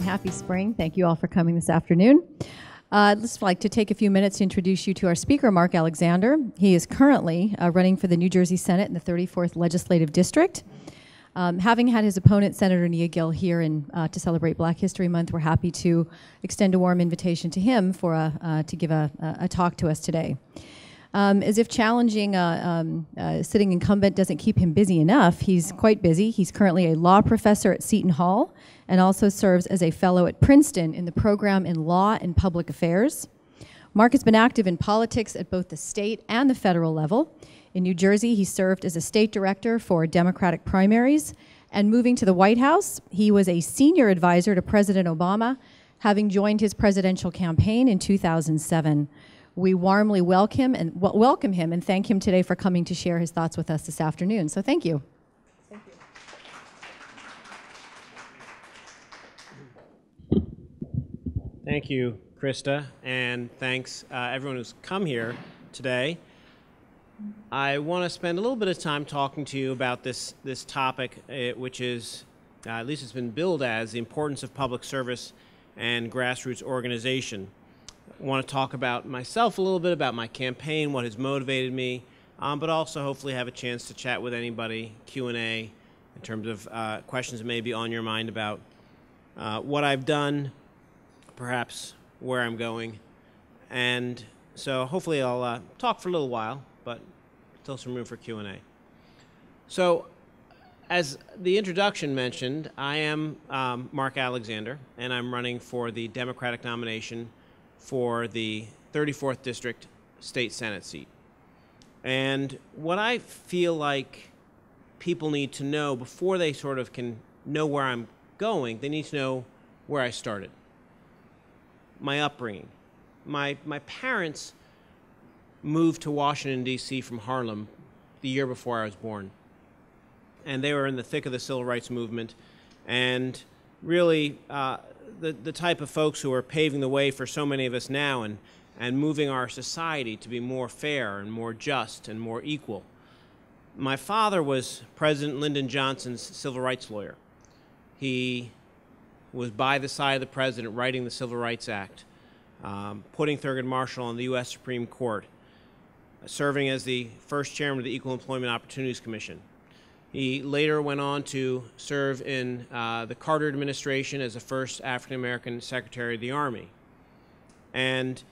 happy spring. Thank you all for coming this afternoon. I'd just like to take a few minutes to introduce you to our speaker, Mark Alexander. He is currently running for the New Jersey Senate in the 34th Legislative District. Having had his opponent, Senator Nia Gill, here to celebrate Black History Month, we're happy to extend a warm invitation to him to give a talk to us today. As if challenging sitting incumbent doesn't keep him busy enough, he's quite busy. He's currently a law professor at Seton Hall and also serves as a fellow at Princeton in the program in Law and Public Affairs. Mark has been active in politics at both the state and the federal level. In New Jersey, he served as a state director for Democratic primaries, and moving to the White House, he was a senior advisor to President Obama, having joined his presidential campaign in 2007. We warmly welcome him and thank him today for coming to share his thoughts with us this afternoon. So thank you. Thank you. Thank you, Krista, and thanks everyone who's come here today. I want to spend a little bit of time talking to you about this topic, which is, at least it's been billed as, the importance of public service and grassroots organization. I want to talk about myself a little bit, about my campaign, what has motivated me, but also hopefully have a chance to chat with anybody, Q&A, in terms of questions that may be on your mind about what I've done, perhaps where I'm going. And so hopefully I'll talk for a little while, but still some room for Q&A. So as the introduction mentioned, I am Mark Alexander, and I'm running for the Democratic nomination for the 34th District State Senate seat. And what I feel like people need to know before they sort of can know where I'm going, they need to know where I started. My upbringing. My parents moved to Washington, D.C. from Harlem the year before I was born. And they were in the thick of the civil rights movement, and really the type of folks who are paving the way for so many of us now and moving our society to be more fair and more just and more equal. My father was President Lyndon Johnson's civil rights lawyer. He was by the side of the president writing the Civil Rights Act, putting Thurgood Marshall on the U.S. Supreme Court, serving as the first chairman of the Equal Employment Opportunities Commission. He later went on to serve in the Carter administration as the first African-American Secretary of the Army. And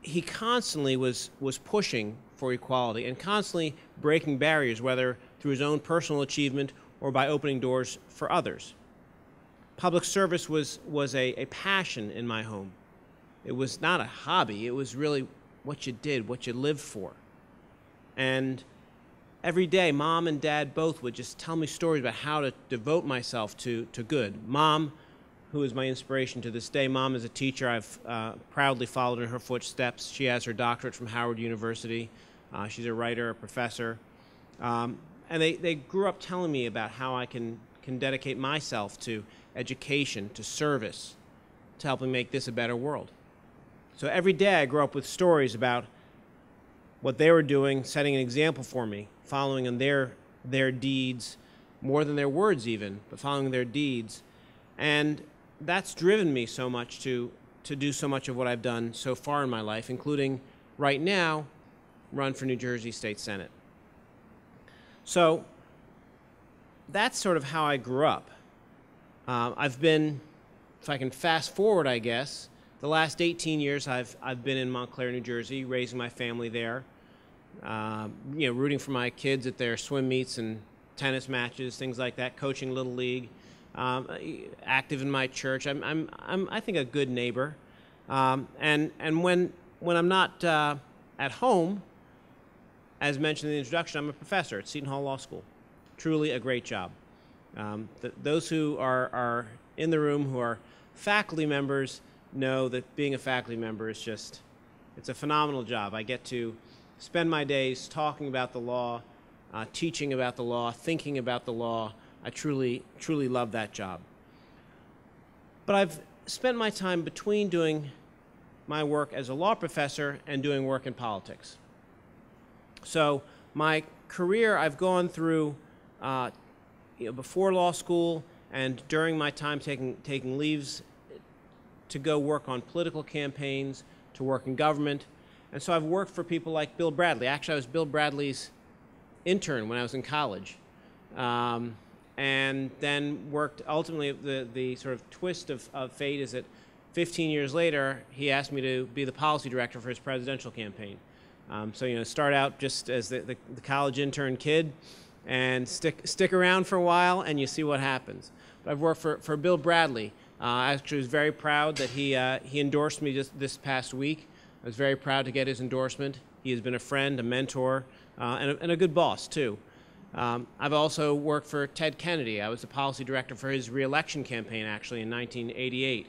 he constantly was pushing for equality and constantly breaking barriers, whether through his own personal achievement or by opening doors for others. Public service was a passion in my home. It was not a hobby. It was really what you did, what you lived for. And every day, Mom and Dad both would just tell me stories about how to devote myself to good. Mom, who is my inspiration to this day, Mom is a teacher. I've proudly followed in her footsteps. She has her doctorate from Howard University. She's a writer, a professor. And they grew up telling me about how I can dedicate myself to education, to service, to helping make this a better world. So every day I grew up with stories about what they were doing, setting an example for me, following in their deeds, more than their words even, but following their deeds. And that's driven me so much to do so much of what I've done so far in my life, including right now, run for New Jersey State Senate. So that's sort of how I grew up. I've been, if I can fast forward, I guess, the last 18 years I've been in Montclair, New Jersey, raising my family there. Rooting for my kids at their swim meets and tennis matches, things like that, coaching Little League, active in my church. I'm I think, a good neighbor. And when I'm not at home, as mentioned in the introduction, I'm a professor at Seton Hall Law School. Truly a great job. Those who are in the room who are faculty members know that being a faculty member is it's a phenomenal job. I get to spend my days talking about the law, teaching about the law, thinking about the law. I truly, truly love that job. But I've spent my time between doing my work as a law professor and doing work in politics. So my career, I've gone through before law school and during my time taking leaves to go work on political campaigns, to work in government. And so I've worked for people like Bill Bradley. Actually, I was Bill Bradley's intern when I was in college. And then worked, ultimately, the sort of twist of fate is that 15 years later, he asked me to be the policy director for his presidential campaign. So, start out just as the college intern kid and stick around for a while, and you see what happens. But I've worked for Bill Bradley. I actually was very proud that he endorsed me just this past week. I was very proud to get his endorsement. He has been a friend, a mentor, and a good boss, too. I've also worked for Ted Kennedy. I was the policy director for his re-election campaign, actually, in 1988.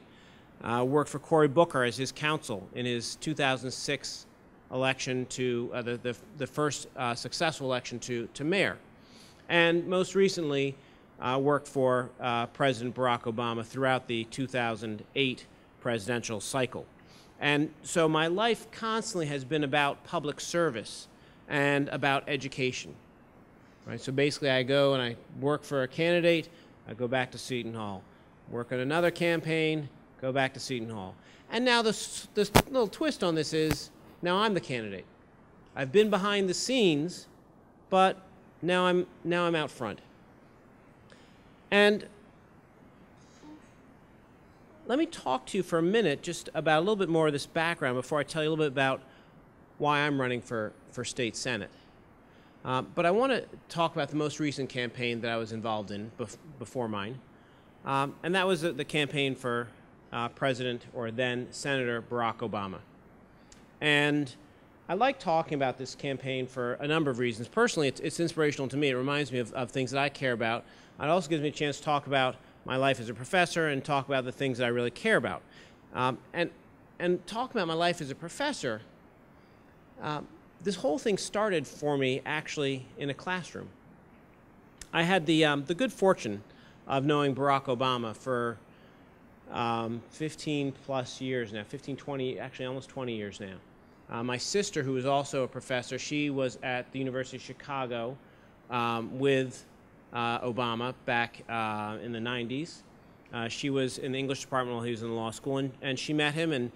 Worked for Cory Booker as his counsel in his 2006 election to the first successful election to mayor. And most recently, worked for President Barack Obama throughout the 2008 presidential cycle. And so my life constantly has been about public service and about education. Right? So basically I go and I work for a candidate, I go back to Seton Hall. Work on another campaign, go back to Seton Hall. And now this little twist on this is, now I'm the candidate. I've been behind the scenes, but now I'm out front. And let me talk to you for a minute just about a little bit more of this background before I tell you a little bit about why I'm running for state senate. But I want to talk about the most recent campaign that I was involved in before mine. And that was the campaign for President, or then Senator, Barack Obama. And I like talking about this campaign for a number of reasons. Personally, it's inspirational to me. It reminds me of things that I care about. It also gives me a chance to talk about my life as a professor and talk about the things that I really care about. And talking about my life as a professor, this whole thing started for me actually in a classroom. I had the good fortune of knowing Barack Obama for 15 plus years now, 15, 20, actually almost 20 years now. My sister, who was also a professor, she was at the University of Chicago with Obama back in the 90s. She was in the English department while he was in the law school, and she met him, and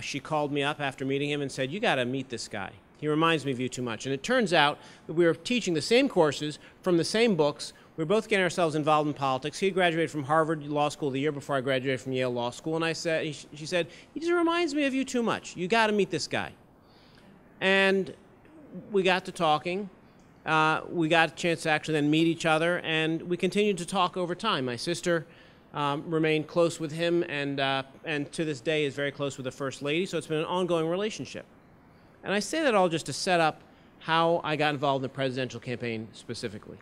she called me up after meeting him and said, "You got to meet this guy. He reminds me of you too much." And it turns out that we were teaching the same courses from the same books. We were both getting ourselves involved in politics. He had graduated from Harvard Law School the year before I graduated from Yale Law School, and she said, "He just reminds me of you too much. You got to meet this guy." And we got to talking. We got a chance to actually then meet each other, and we continued to talk over time. My sister remained close with him, and to this day is very close with the First Lady, so it's been an ongoing relationship. And I say that all just to set up how I got involved in the presidential campaign specifically.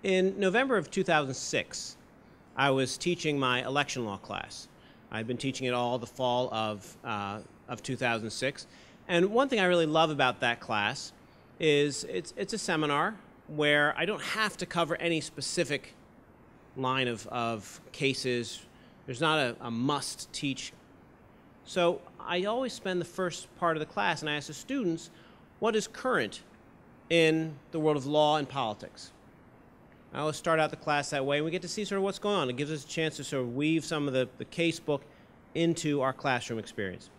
In November of 2006, I was teaching my election law class. I'd been teaching it all the fall of 2006. And one thing I really love about that class is it's a seminar where I don't have to cover any specific line of cases. There's not a must teach. So I always spend the first part of the class and I ask the students, what is current in the world of law and politics? I always start out the class that way, and we get to see sort of what's going on. It gives us a chance to sort of weave some of the case book into our classroom experience.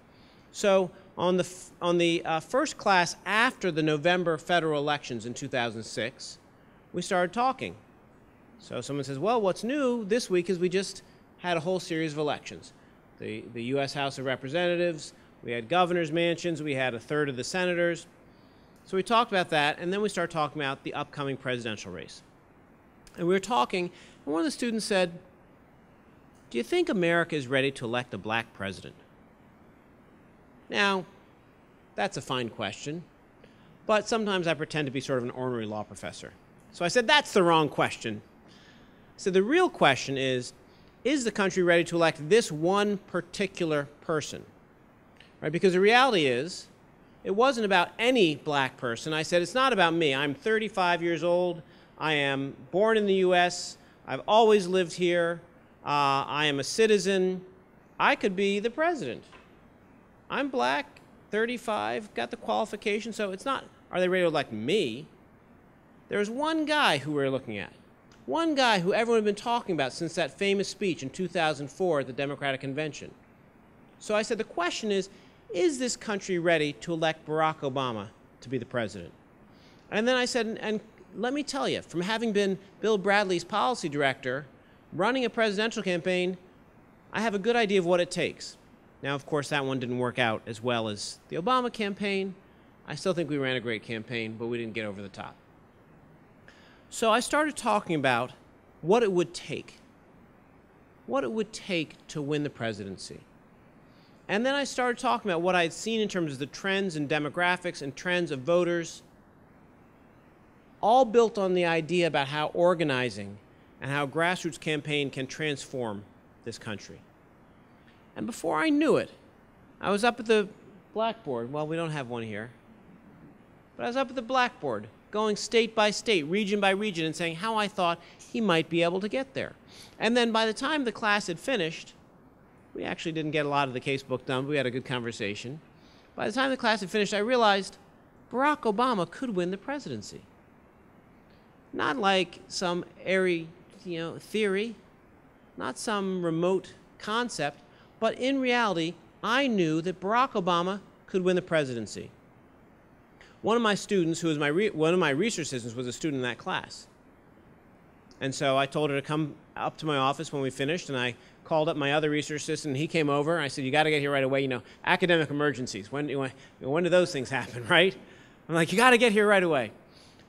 So on the first class after the November federal elections in 2006, we started talking. So someone says, well, what's new this week is we just had a whole series of elections. The U.S. House of Representatives, we had governor's mansions, we had a third of the senators. So we talked about that, and then we started talking about the upcoming presidential race. And we were talking, and one of the students said, do you think America is ready to elect a black president? Now, that's a fine question, but sometimes I pretend to be sort of an ornery law professor. So I said, that's the wrong question. So the real question is the country ready to elect this one particular person? Right? Because the reality is, it wasn't about any black person. I said, it's not about me. I'm 35 years old. I am born in the U.S. I've always lived here. I am a citizen. I could be the president. I'm black, 35, got the qualifications, so it's not, are they ready to elect me? there was one guy who we were looking at, one guy who everyone had been talking about since that famous speech in 2004 at the Democratic Convention. So I said, the question is this country ready to elect Barack Obama to be the president? And then I said, and let me tell you, from having been Bill Bradley's policy director, running a presidential campaign, I have a good idea of what it takes. Now, of course, that one didn't work out as well as the Obama campaign. I still think we ran a great campaign, but we didn't get over the top. So I started talking about what it would take to win the presidency. And then I started talking about what I had seen in terms of the trends and demographics and trends of voters, all built on the idea about how organizing and how grassroots campaign can transform this country. And before I knew it, I was up at the blackboard. Well, we don't have one here. But I was up at the blackboard, going state by state, region by region, and saying how I thought he might be able to get there. And then by the time the class had finished, we actually didn't get a lot of the casebook done, but we had a good conversation. By the time the class had finished, I realized Barack Obama could win the presidency. Not like some airy, theory, not some remote concept, but in reality, I knew that Barack Obama could win the presidency. One of my students, who was one of my research assistants, was a student in that class. And so I told her to come up to my office when we finished, and I called up my other research assistant, and he came over, and I said, you got to get here right away. Academic emergencies, when do those things happen, right? I'm like, you got to get here right away.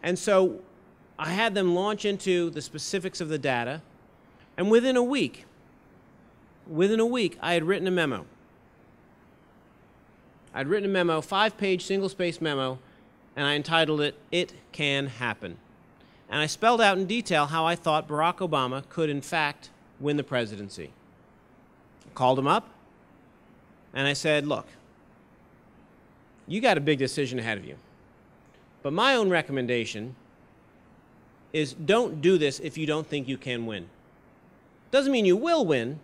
And so I had them launch into the specifics of the data, and within a week, I had written a memo. I'd written a memo, 5-page, single-space memo, and I entitled it, "It Can Happen." And I spelled out in detail how I thought Barack Obama could, in fact, win the presidency. I called him up, and I said, look, you got a big decision ahead of you. But my own recommendation is don't do this if you don't think you can win. Doesn't mean you will win,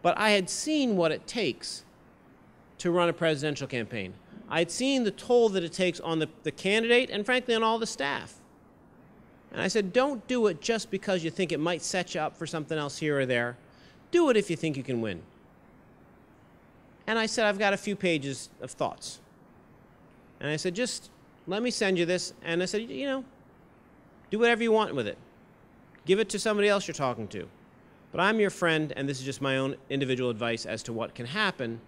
but I had seen what it takes to run a presidential campaign. I had seen the toll that it takes on the candidate and, frankly, on all the staff. And I said, don't do it just because you think it might set you up for something else here or there. Do it if you think you can win. And I said, I've got a few pages of thoughts. And I said, just let me send you this. And I said, do whatever you want with it. Give it to somebody else you're talking to. But I'm your friend, and this is just my own individual advice as to what can happen.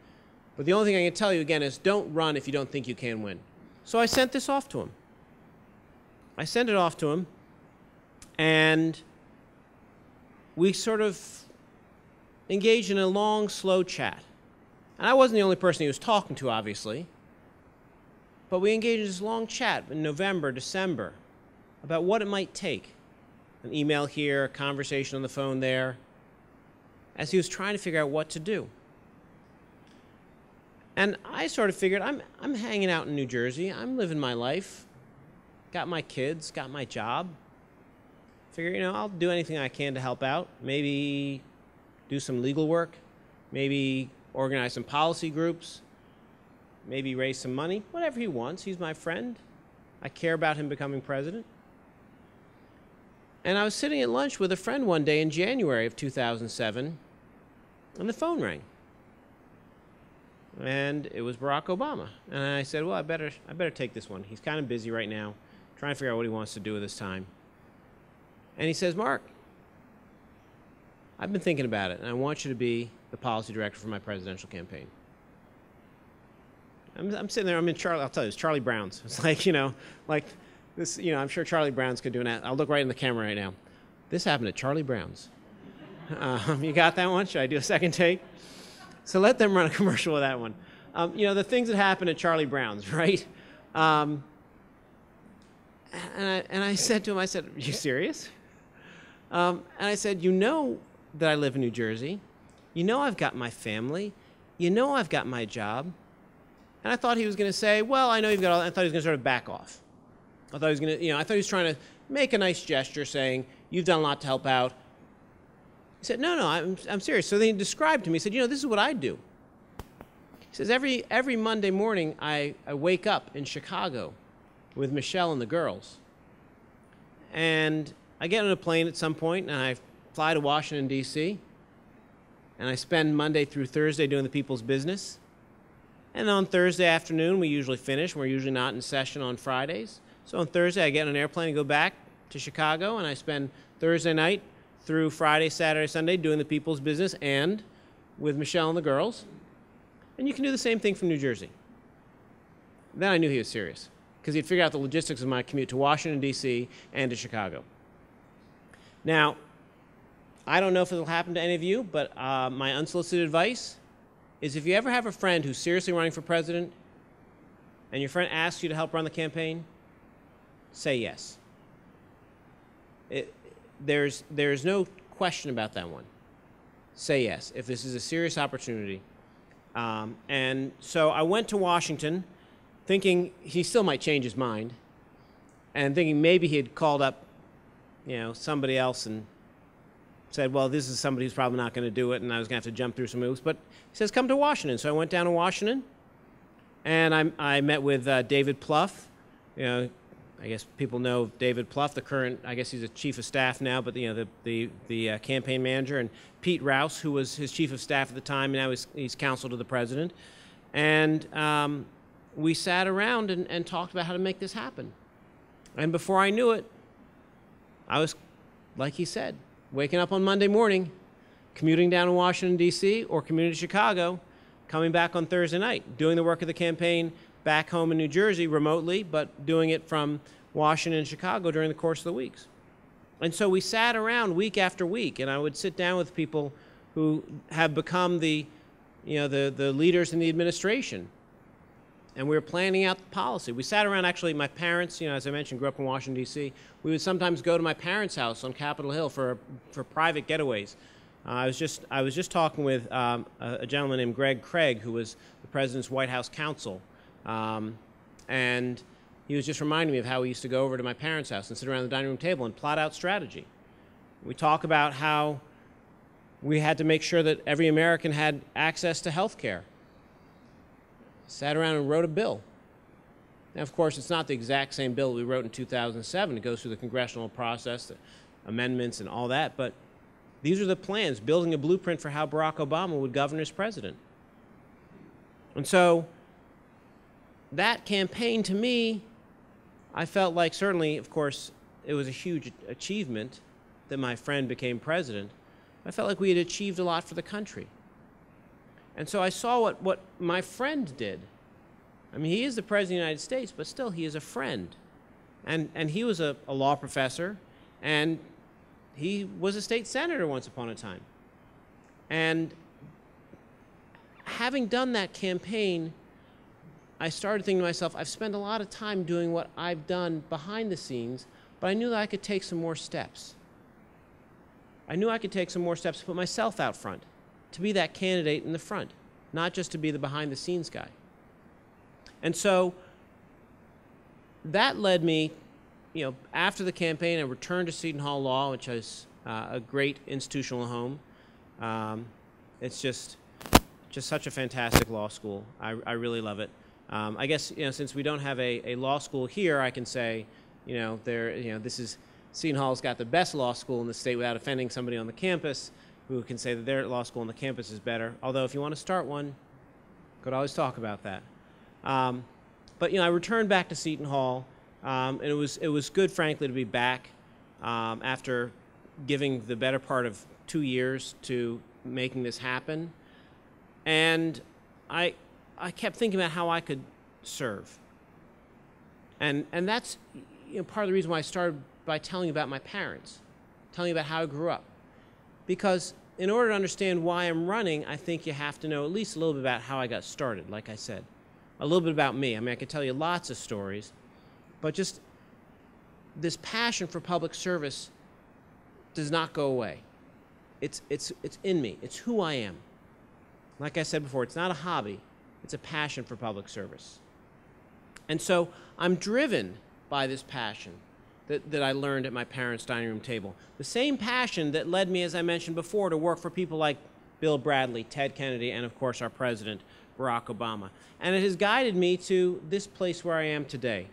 But the only thing I can tell you, again, is don't run if you don't think you can win. So I sent this off to him. I sent it off to him, and we sort of engaged in a long, slow chat. And I wasn't the only person he was talking to, obviously. But we engaged in this long chat in November, December, about what it might take. An email here, a conversation on the phone there, as he was trying to figure out what to do. And I sort of figured, I'm hanging out in New Jersey. I'm living my life. Got my kids, got my job. Figure, I'll do anything I can to help out. Maybe do some legal work. Maybe organize some policy groups. Maybe raise some money. Whatever he wants. He's my friend. I care about him becoming president. And I was sitting at lunch with a friend one day in January of 2007, and the phone rang. And it was Barack Obama. And I said, well, I better take this one. He's kind of busy right now, trying to figure out what he wants to do with his time. And he says, Mark, I've been thinking about it, and I want you to be the policy director for my presidential campaign. I'm sitting there, I'll tell you, it's Charlie Brown's. It's like, like this, I'm sure Charlie Brown's could do an ad. I'll look right in the camera right now. This happened at Charlie Brown's. You got that one? Should I do a second take? So let them run a commercial with that one. The things that happen at Charlie Brown's, right? And I said to him, are you serious? And I said, that I live in New Jersey. I've got my family. I've got my job. And I thought he was going to say, well, I know you've got all that. I thought he was going to sort of back off. I thought he was going to, I thought he was trying to make a nice gesture saying, you've done a lot to help out. He said, no, I'm serious. So then he described to me, he said, this is what I do. He says, every Monday morning, I wake up in Chicago with Michelle and the girls. And I get on a plane at some point, and I fly to Washington, D.C., and I spend Monday through Thursday doing the people's business. And on Thursday afternoon, we usually finish. We're usually not in session on Fridays. So on Thursday, I get on an airplane and go back to Chicago, and I spend Thursday night through Friday, Saturday, Sunday doing the people's business and with Michelle and the girls. And you can do the same thing from New Jersey. Then I knew he was serious, because he'd figured out the logistics of my commute to Washington, D.C. and to Chicago. Now, I don't know if it'll happen to any of you, but my unsolicited advice is if you ever have a friend who's seriously running for president and your friend asks you to help run the campaign, say yes. There's no question about that one. Say yes, if this is a serious opportunity. And so I went to Washington thinking he still might change his mind, and thinking maybe he had called up, somebody else and said, well, this is somebody who's probably not going to do it, and I was going to have to jump through some hoops. But he says, come to Washington. So I went down to Washington, and I met with David Plouffe. I guess people know David Plouffe, the current, I guess he's a chief of staff now, but the campaign manager, and Pete Rouse, who was his chief of staff at the time, and now he's counsel to the president. And we sat around and talked about how to make this happen. And before I knew it, I was, like he said, waking up on Monday morning, commuting down to Washington, D.C., or commuting to Chicago, coming back on Thursday night, doing the work of the campaign back home in New Jersey remotely, but doing it from Washington and Chicago during the course of the weeks. And so we sat around week after week, and I would sit down with people who have become the leaders in the administration. And we were planning out the policy. We sat around, actually, my parents, as I mentioned, grew up in Washington, D.C. We would sometimes go to my parents' house on Capitol Hill for private getaways. I was just talking with a gentleman named Greg Craig, who was the president's White House counsel. And he was just reminding me of how we used to go over to my parents' house and sit around the dining room table and plot out strategy. We talk about how we had to make sure that every American had access to health care. Sat around and wrote a bill. Now, of course, it's not the exact same bill we wrote in 2007. It goes through the congressional process, the amendments and all that, but these are the plans, building a blueprint for how Barack Obama would govern as president. And so that campaign, to me, I felt like, certainly, of course, it was a huge achievement that my friend became president. I felt like we had achieved a lot for the country. And so I saw what my friend did. I mean, he is the President of the United States, but still, he is a friend. And he was a law professor, and he was a state senator once upon a time. And having done that campaign, I started thinking to myself, I've spent a lot of time doing what I've done behind the scenes, but I knew that I could take some more steps. I knew I could take some more steps to put myself out front, to be that candidate in the front, not just to be the behind-the-scenes guy. And so that led me, after the campaign, I returned to Seton Hall Law, which is a great institutional home. It's just such a fantastic law school. I really love it. I guess, since we don't have a law school here, I can say, Seton Hall's got the best law school in the state without offending somebody on the campus who can say that their law school on the campus is better. Although if you want to start one, could always talk about that. But I returned back to Seton Hall, and it was good, frankly, to be back after giving the better part of 2 years to making this happen. And I kept thinking about how I could serve. And that's part of the reason why I started by telling you about my parents, telling you about how I grew up. Because in order to understand why I'm running, I think you have to know at least a little bit about how I got started, like I said. A little bit about me. I mean, I could tell you lots of stories, but just this passion for public service does not go away. It's in me. It's who I am. Like I said before, it's not a hobby. It's a passion for public service. And so I'm driven by this passion that I learned at my parents' dining room table. The same passion that led me, as I mentioned before, to work for people like Bill Bradley, Ted Kennedy, and of course our president, Barack Obama. And it has guided me to this place where I am today.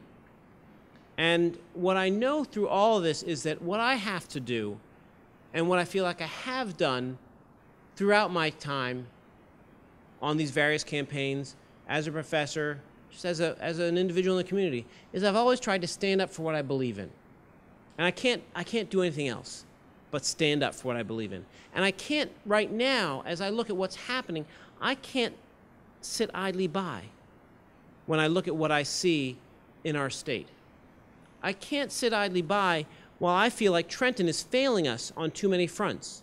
And what I know through all of this is that what I have to do, and what I feel like I have done throughout my time on these various campaigns, as a professor, just as an individual in the community, is I've always tried to stand up for what I believe in. And I can't do anything else but stand up for what I believe in. And I can't, right now, as I look at what's happening, I can't sit idly by when I look at what I see in our state. I can't sit idly by while I feel like Trenton is failing us on too many fronts.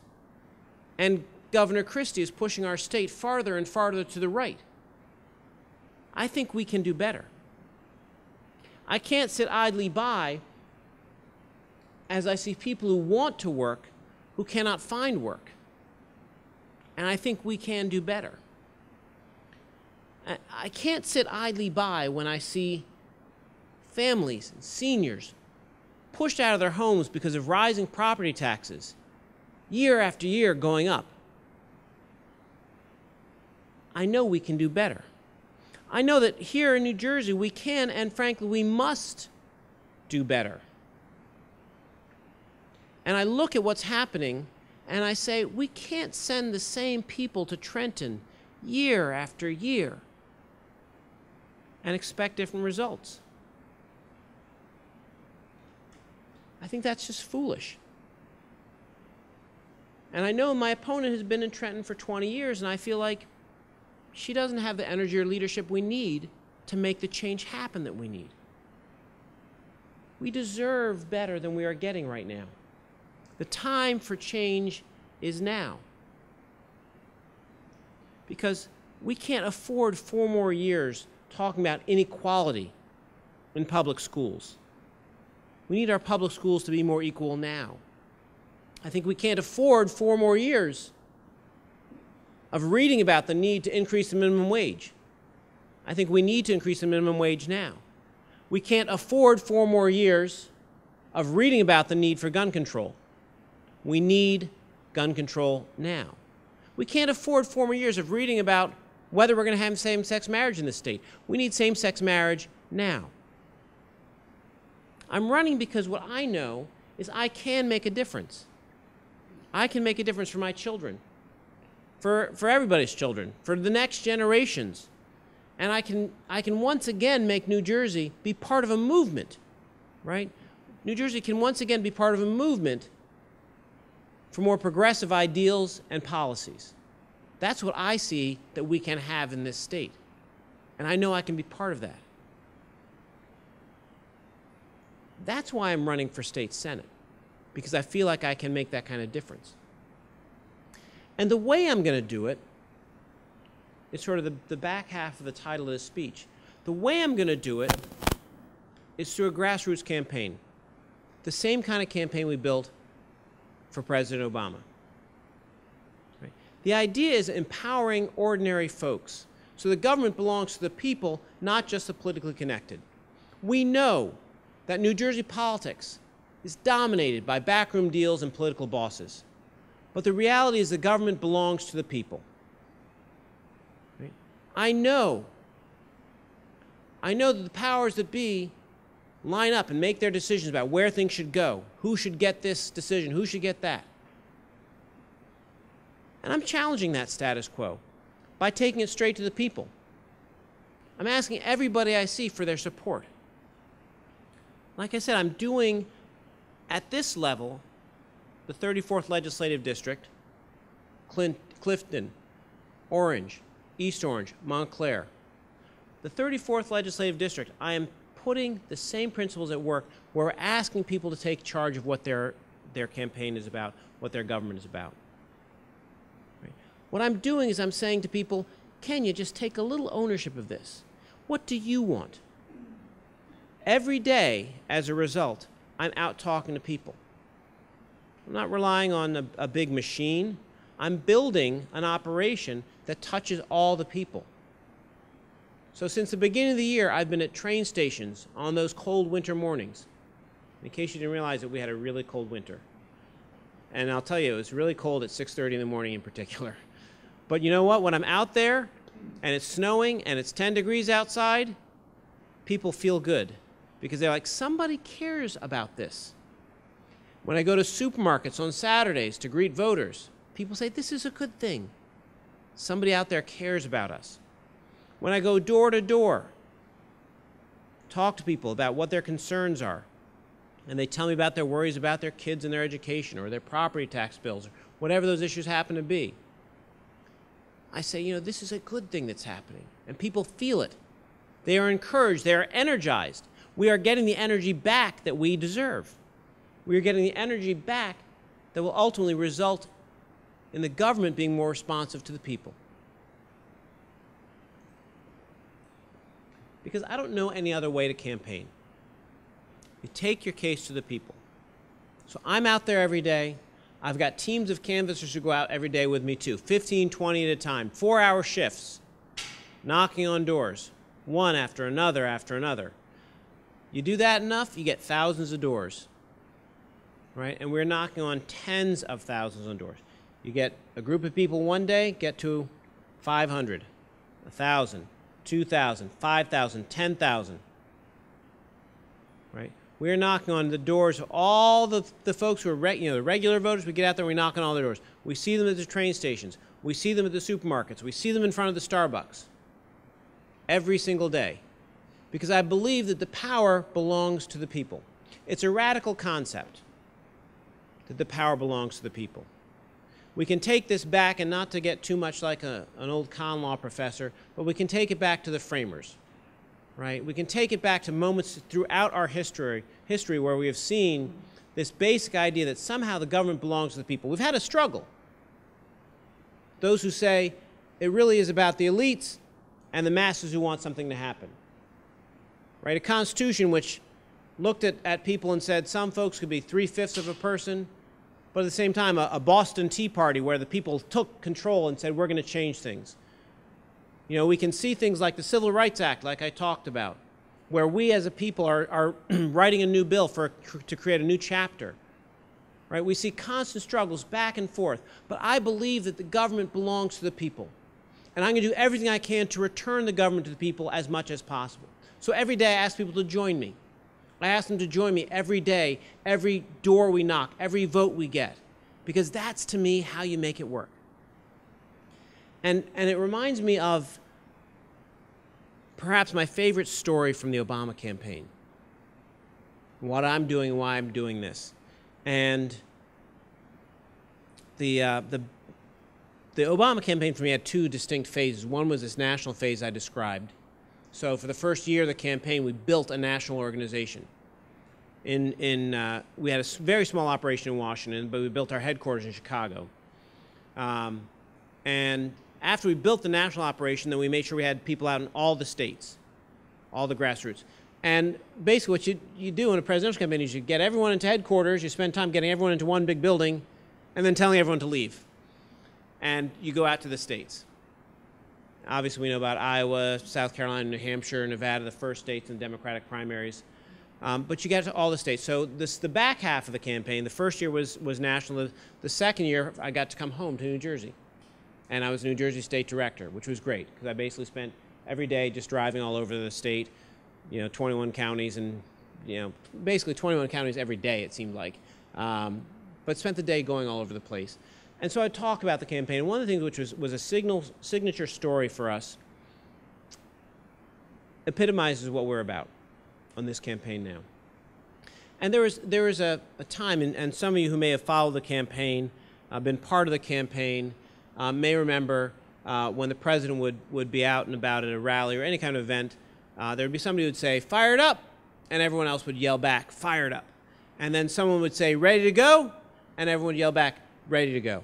And Governor Christie is pushing our state farther and farther to the right. I think we can do better. I can't sit idly by as I see people who want to work who cannot find work. And I think we can do better. I can't sit idly by when I see families and seniors pushed out of their homes because of rising property taxes, year after year going up. I know we can do better. I know that here in New Jersey we can, and frankly we must, do better. And I look at what's happening and I say, we can't send the same people to Trenton year after year and expect different results. I think that's just foolish. And I know my opponent has been in Trenton for 20 years, and I feel like she doesn't have the energy or leadership we need to make the change happen that we need. We deserve better than we are getting right now. The time for change is now. Because we can't afford 4 more years talking about inequality in public schools. We need our public schools to be more equal now. I think we can't afford 4 more years of reading about the need to increase the minimum wage. I think we need to increase the minimum wage now. We can't afford 4 more years of reading about the need for gun control. We need gun control now. We can't afford 4 more years of reading about whether we're going to have same-sex marriage in this state. We need same-sex marriage now. I'm running because what I know is I can make a difference. I can make a difference for my children, for everybody's children, for the next generations. And I can once again make New Jersey be part of a movement, right? New Jersey can once again be part of a movement for more progressive ideals and policies. That's what I see that we can have in this state. And I know I can be part of that. That's why I'm running for state senate, because I feel like I can make that kind of difference. And the way I'm going to do it is sort of the back half of the title of this speech. The way I'm going to do it is through a grassroots campaign, the same kind of campaign we built for President Obama. Right? The idea is empowering ordinary folks. So the government belongs to the people, not just the politically connected. We know that New Jersey politics is dominated by backroom deals and political bosses. But the reality is the government belongs to the people. Right? I know that the powers that be line up and make their decisions about where things should go, who should get this decision, who should get that. And I'm challenging that status quo by taking it straight to the people. I'm asking everybody I see for their support. Like I said, I'm doing, at this level, the 34th Legislative District, Clifton, Orange, East Orange, Montclair. The 34th Legislative District, I am putting the same principles at work where we're asking people to take charge of what their campaign is about, what their government is about. Right? What I'm doing is I'm saying to people, can you just take a little ownership of this? What do you want? Every day, as a result, I'm out talking to people. I'm not relying on a big machine. I'm building an operation that touches all the people. So since the beginning of the year, I've been at train stations on those cold winter mornings. In case you didn't realize it, we had a really cold winter. And I'll tell you, it was really cold at 6:30 in the morning in particular. But you know what? When I'm out there and it's snowing and it's 10 degrees outside, people feel good. because they're like, somebody cares about this. When I go to supermarkets on Saturdays to greet voters, people say, this is a good thing. Somebody out there cares about us. When I go door to door, talk to people about what their concerns are, and they tell me about their worries about their kids and their education or their property tax bills, or whatever those issues happen to be, I say, you know, this is a good thing that's happening, and people feel it. They are encouraged. They are energized. We are getting the energy back that we deserve. We are getting the energy back that will ultimately result in the government being more responsive to the people. Because I don't know any other way to campaign. You take your case to the people. So I'm out there every day. I've got teams of canvassers who go out every day with me too, 15, 20 at a time, 4-hour shifts, knocking on doors, one after another after another. You do that enough, you get thousands of doors, right? And we're knocking on tens of thousands of doors. You get a group of people one day, get to 500, 1,000, 2,000, 5,000, 10,000, right? We're knocking on the doors of all the folks who are the regular voters. We get out there and we knock on all their doors. We see them at the train stations. We see them at the supermarkets. We see them in front of the Starbucks every single day, because I believe that the power belongs to the people. It's a radical concept that the power belongs to the people. We can take this back, and not to get too much like an old con law professor, but we can take it back to the framers, right? We can take it back to moments throughout our history where we have seen this basic idea that somehow the government belongs to the people. We've had a struggle. Those who say it really is about the elites and the masses who want something to happen, right? A constitution which looked at people and said some folks could be 3/5 of a person, but at the same time, a Boston Tea Party where the people took control and said, we're going to change things. You know, we can see things like the Civil Rights Act, like I talked about, where we as a people are writing a new bill to create a new chapter. Right? We see constant struggles back and forth, but I believe that the government belongs to the people. And I'm going to do everything I can to return the government to the people as much as possible. So every day I ask people to join me. I ask them to join me every day, every door we knock, every vote we get, because that's, to me, how you make it work. And it reminds me of perhaps my favorite story from the Obama campaign, what I'm doing and why I'm doing this. And the Obama campaign for me had two distinct phases. One was this national phase I described. So for the first year of the campaign, we built a national organization. We had a very small operation in Washington, but we built our headquarters in Chicago. And after we built the national operation, then we made sure we had people out in all the states, all the grassroots. And basically what you do in a presidential campaign is you get everyone into headquarters, you spend time getting everyone into one big building, and then telling everyone to leave. And you go out to the states. Obviously, we know about Iowa, South Carolina, New Hampshire, Nevada, the first states in the Democratic primaries. But you get to all the states. So the back half of the campaign, the first year was national. The second year, I got to come home to New Jersey. And I was New Jersey State Director, which was great, because I basically spent every day just driving all over the state, 21 counties, and basically 21 counties every day, it seemed like. But spent the day going all over the place. And so I talk about the campaign. One of the things which was a signature story for us epitomizes what we're about on this campaign now. And there was a time, and some of you who may have followed the campaign, been part of the campaign, may remember when the president would be out and about at a rally or any kind of event, there would be somebody who would say, "Fired up," and everyone else would yell back, "Fired up." And then someone would say, "Ready to go," and everyone would yell back, "Ready to go."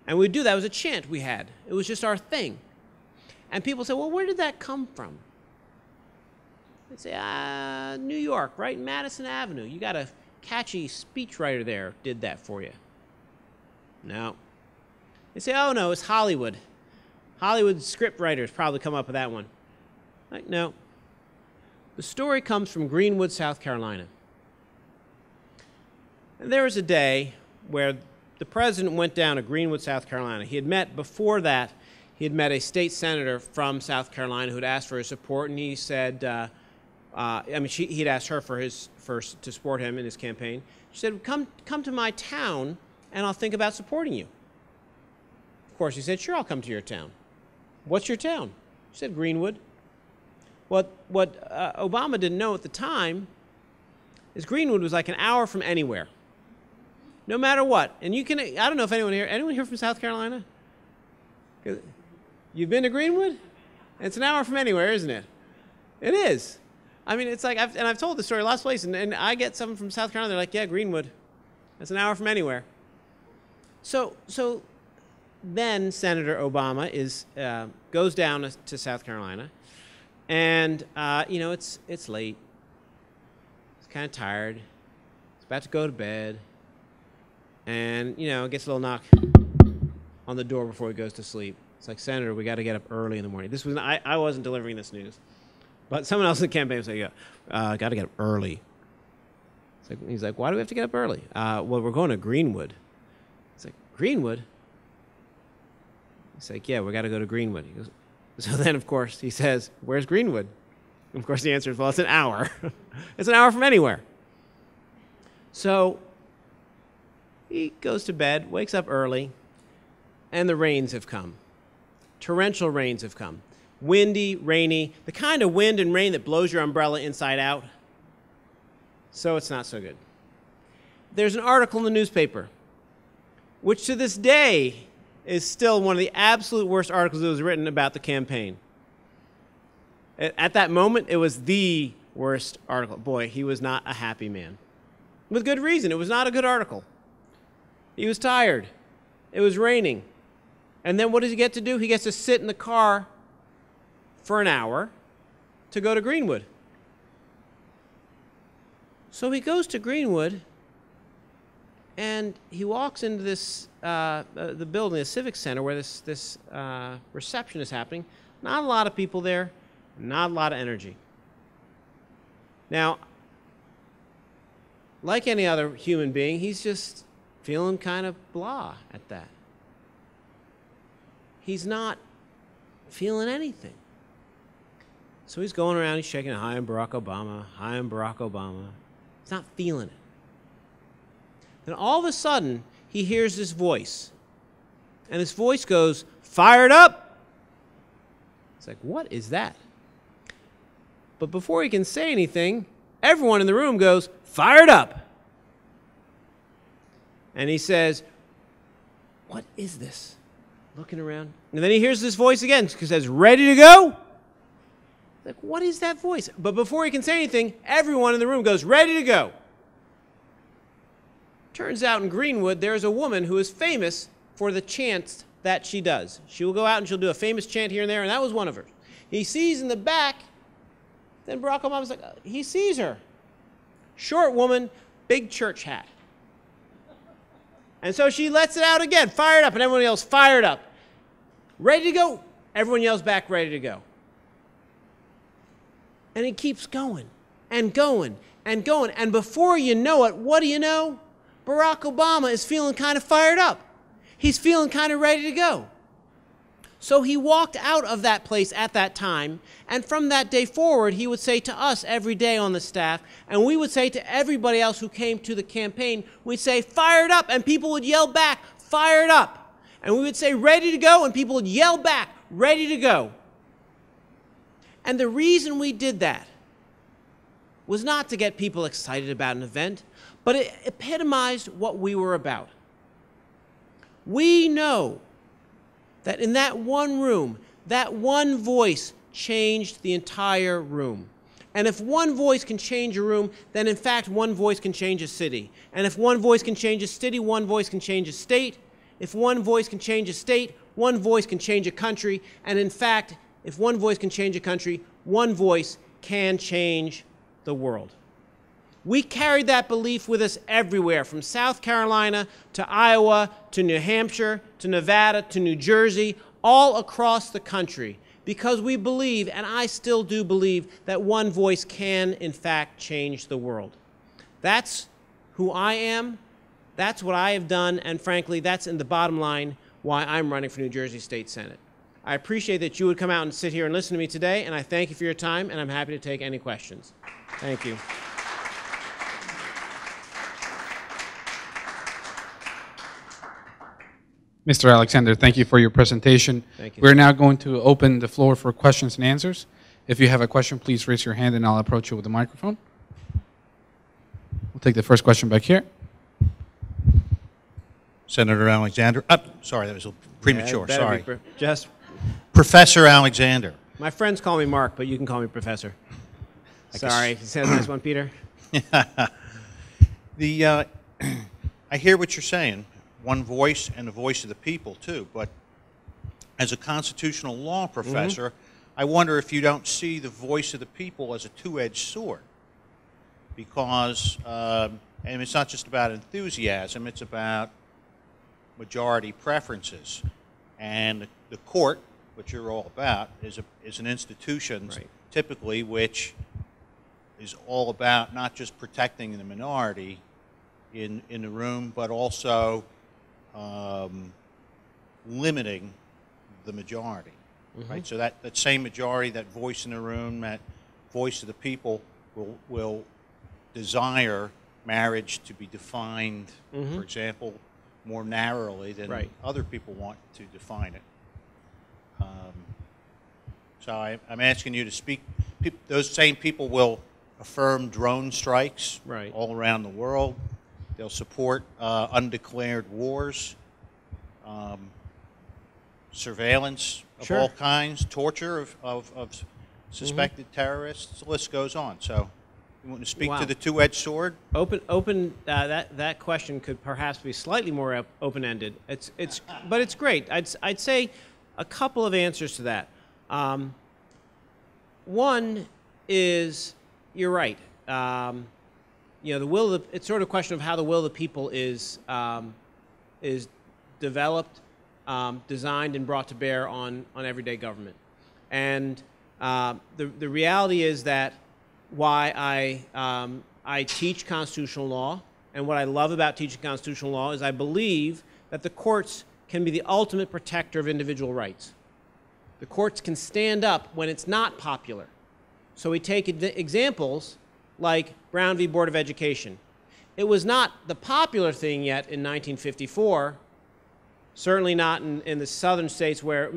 And we'd do that. It was a chant we had. It was just our thing. And people say, well, where did that come from? They'd say, New York, right? Madison Avenue. You got a catchy speechwriter there did that for you. No. They say, oh, no, it's Hollywood. Hollywood script writers probably come up with that one. Like, no. The story comes from Greenwood, South Carolina. And there was a day where the president went down to Greenwood, South Carolina. Before that, he had met a state senator from South Carolina who had asked for his support, and he said, I mean, he'd asked her to support him in his campaign. She said, come to my town, and I'll think about supporting you. Of course, he said, sure, I'll come to your town. What's your town? She said, Greenwood. What Obama didn't know at the time is Greenwood was like an hour from anywhere. No matter what. And I don't know if anyone here from South Carolina? You've been to Greenwood? It's an hour from anywhere, isn't it? It is. I mean, it's like, I've told this story lots of places, and I get someone from South Carolina, they're like, yeah, Greenwood. That's an hour from anywhere. So then Senator Obama goes down to South Carolina, and it's late. He's kind of tired. He's about to go to bed, and gets a little knock on the door before he goes to sleep. It's like, Senator, we got to get up early in the morning. I wasn't delivering this news, but someone else in the campaign was like, yeah, got to get up early. He's like, why do we have to get up early? Well, we're going to Greenwood. It's like, Greenwood? He's like, yeah, we got to go to Greenwood. He goes, so then, of course, he says, where's Greenwood? And of course, the answer is, well, it's an hour. It's an hour from anywhere. So he goes to bed, wakes up early, and the rains have come. Torrential rains have come. Windy, rainy, the kind of wind and rain that blows your umbrella inside out. So it's not so good. There's an article in the newspaper, which to this day is still one of the absolute worst articles that was written about the campaign. At that moment, it was the worst article. Boy, he was not a happy man. With good reason. It was not a good article. He was tired. It was raining. And then what does he get to do? He gets to sit in the car for an hour to go to Greenwood. So he goes to Greenwood, and he walks into the building, the Civic Center, where this reception is happening. Not a lot of people there, not a lot of energy. Now, like any other human being, he's just feeling kind of blah at that. He's not feeling anything. So he's going around, he's shaking, hi, I'm Barack Obama, hi, I'm Barack Obama. He's not feeling it. Then all of a sudden, he hears this voice. And this voice goes, fired up. It's like, what is that? But before he can say anything, everyone in the room goes, fired up. And he says, what is this? Looking around. And then he hears this voice again. It says, ready to go? Like, what is that voice? But before he can say anything, everyone in the room goes, ready to go. Turns out in Greenwood, there's a woman who is famous for the chants that she does. She will go out and she'll do a famous chant here and there, and that was one of hers. He sees in the back, then Barack Obama's like, he sees her. Short woman, big church hat. And so she lets it out again, fired up, and everyone yells, fired up. Ready to go? Everyone yells back, ready to go. And he keeps going and going and going. And before you know it, what do you know? Barack Obama is feeling kind of fired up. He's feeling kind of ready to go. So he walked out of that place at that time, and from that day forward, he would say to us every day on the staff, and we would say to everybody else who came to the campaign, we'd say, fired up, and people would yell back, fired up. And we would say, ready to go, and people would yell back, ready to go. And the reason we did that was not to get people excited about an event, but it epitomized what we were about. We know that in that one room, that one voice changed the entire room. And if one voice can change a room, then in fact one voice can change a city. And if one voice can change a city, one voice can change a state. If one voice can change a state, one voice can change a country. And in fact, if one voice can change a country, one voice can change the world. We carried that belief with us everywhere, from South Carolina to Iowa to New Hampshire to Nevada to New Jersey, all across the country, because we believe, and I still do believe, that one voice can, in fact, change the world. That's who I am. That's what I have done, and frankly, that's in the bottom line why I'm running for New Jersey State Senate. I appreciate that you would come out and sit here and listen to me today, and I thank you for your time, and I'm happy to take any questions. Thank you. Mr. Alexander, thank you for your presentation. Thank you. We're now going to open the floor for questions and answers. If you have a question, please raise your hand and I'll approach you with the microphone. We'll take the first question back here. Senator Alexander. Sorry, that was premature. Yeah, Sorry. Just Professor Alexander. my friends call me Mark, but you can call me Professor. Sorry. You said a nice one, Peter. I hear what you're saying. One voice and the voice of the people, too. But as a constitutional law professor, I wonder if you don't see the voice of the people as a two-edged sword. Because, and it's not just about enthusiasm, it's about majority preferences. And the court, which you're all about, is an institution typically which is all about not just protecting the minority in the room, but also limiting the majority, right? So that same majority, that voice in the room, that voice of the people will desire marriage to be defined, for example, more narrowly than other people want to define it. So I'm asking you to speak. Those same people will affirm drone strikes all around the world. They'll support undeclared wars, surveillance of all kinds, torture of suspected terrorists. The list goes on. So you want to speak to the two-edged sword? That question could perhaps be slightly more open-ended. But it's great. I'd say a couple of answers to that. One is, you're right. You know, it's sort of a question of how the will of the people is developed, designed, and brought to bear on everyday government. And the reality is that why I teach constitutional law, and what I love about teaching constitutional law is I believe that the courts can be the ultimate protector of individual rights. The courts can stand up when it's not popular. So we take examples like Brown v. Board of Education. It was not the popular thing yet in 1954, certainly not in the southern states where,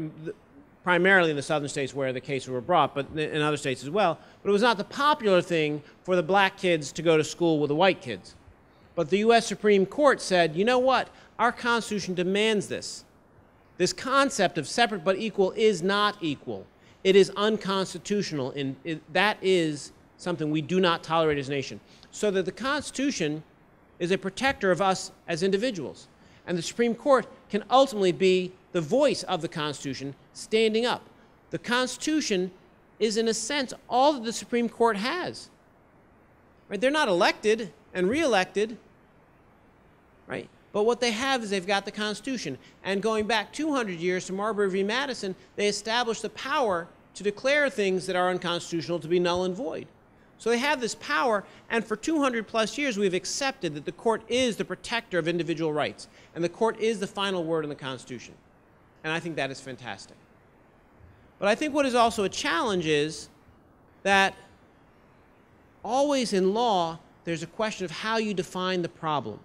primarily in the southern states where the cases were brought, but in other states as well. But it was not the popular thing for the black kids to go to school with the white kids. But the U.S. Supreme Court said, you know what? Our Constitution demands this. This concept of separate but equal is not equal. It is unconstitutional, and that is something we do not tolerate as a nation. So that the Constitution is a protector of us as individuals. And the Supreme Court can ultimately be the voice of the Constitution standing up. The Constitution is, in a sense, all that the Supreme Court has. Right? They're not elected and re-elected, right? But what they have is they've got the Constitution. And going back 200 years to Marbury v. Madison, they established the power to declare things that are unconstitutional to be null and void. So they have this power, and for 200 plus years we've accepted that the court is the protector of individual rights, and the court is the final word in the Constitution. And I think that is fantastic. But I think what is also a challenge is that always in law there's a question of how you define the problem.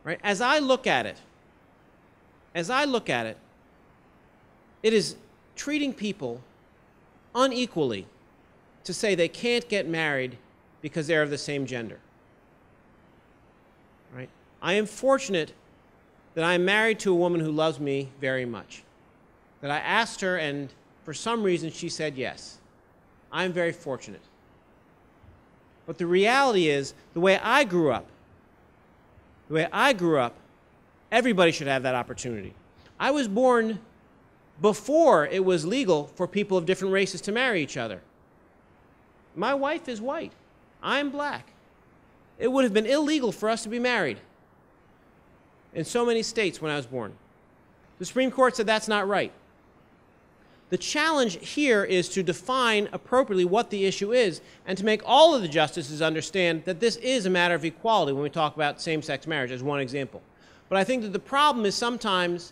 Right? As I look at it, it is treating people unequally to say they can't get married because they're of the same gender. Right? I am fortunate that I am married to a woman who loves me very much. That I asked her, and for some reason she said yes. I'm very fortunate. But the reality is, the way I grew up, everybody should have that opportunity. I was born before it was legal for people of different races to marry each other. My wife is white. I'm black. It would have been illegal for us to be married in so many states when I was born. The Supreme Court said that's not right. The challenge here is to define appropriately what the issue is and to make all of the justices understand that this is a matter of equality when we talk about same-sex marriage as one example. But I think that the problem is sometimes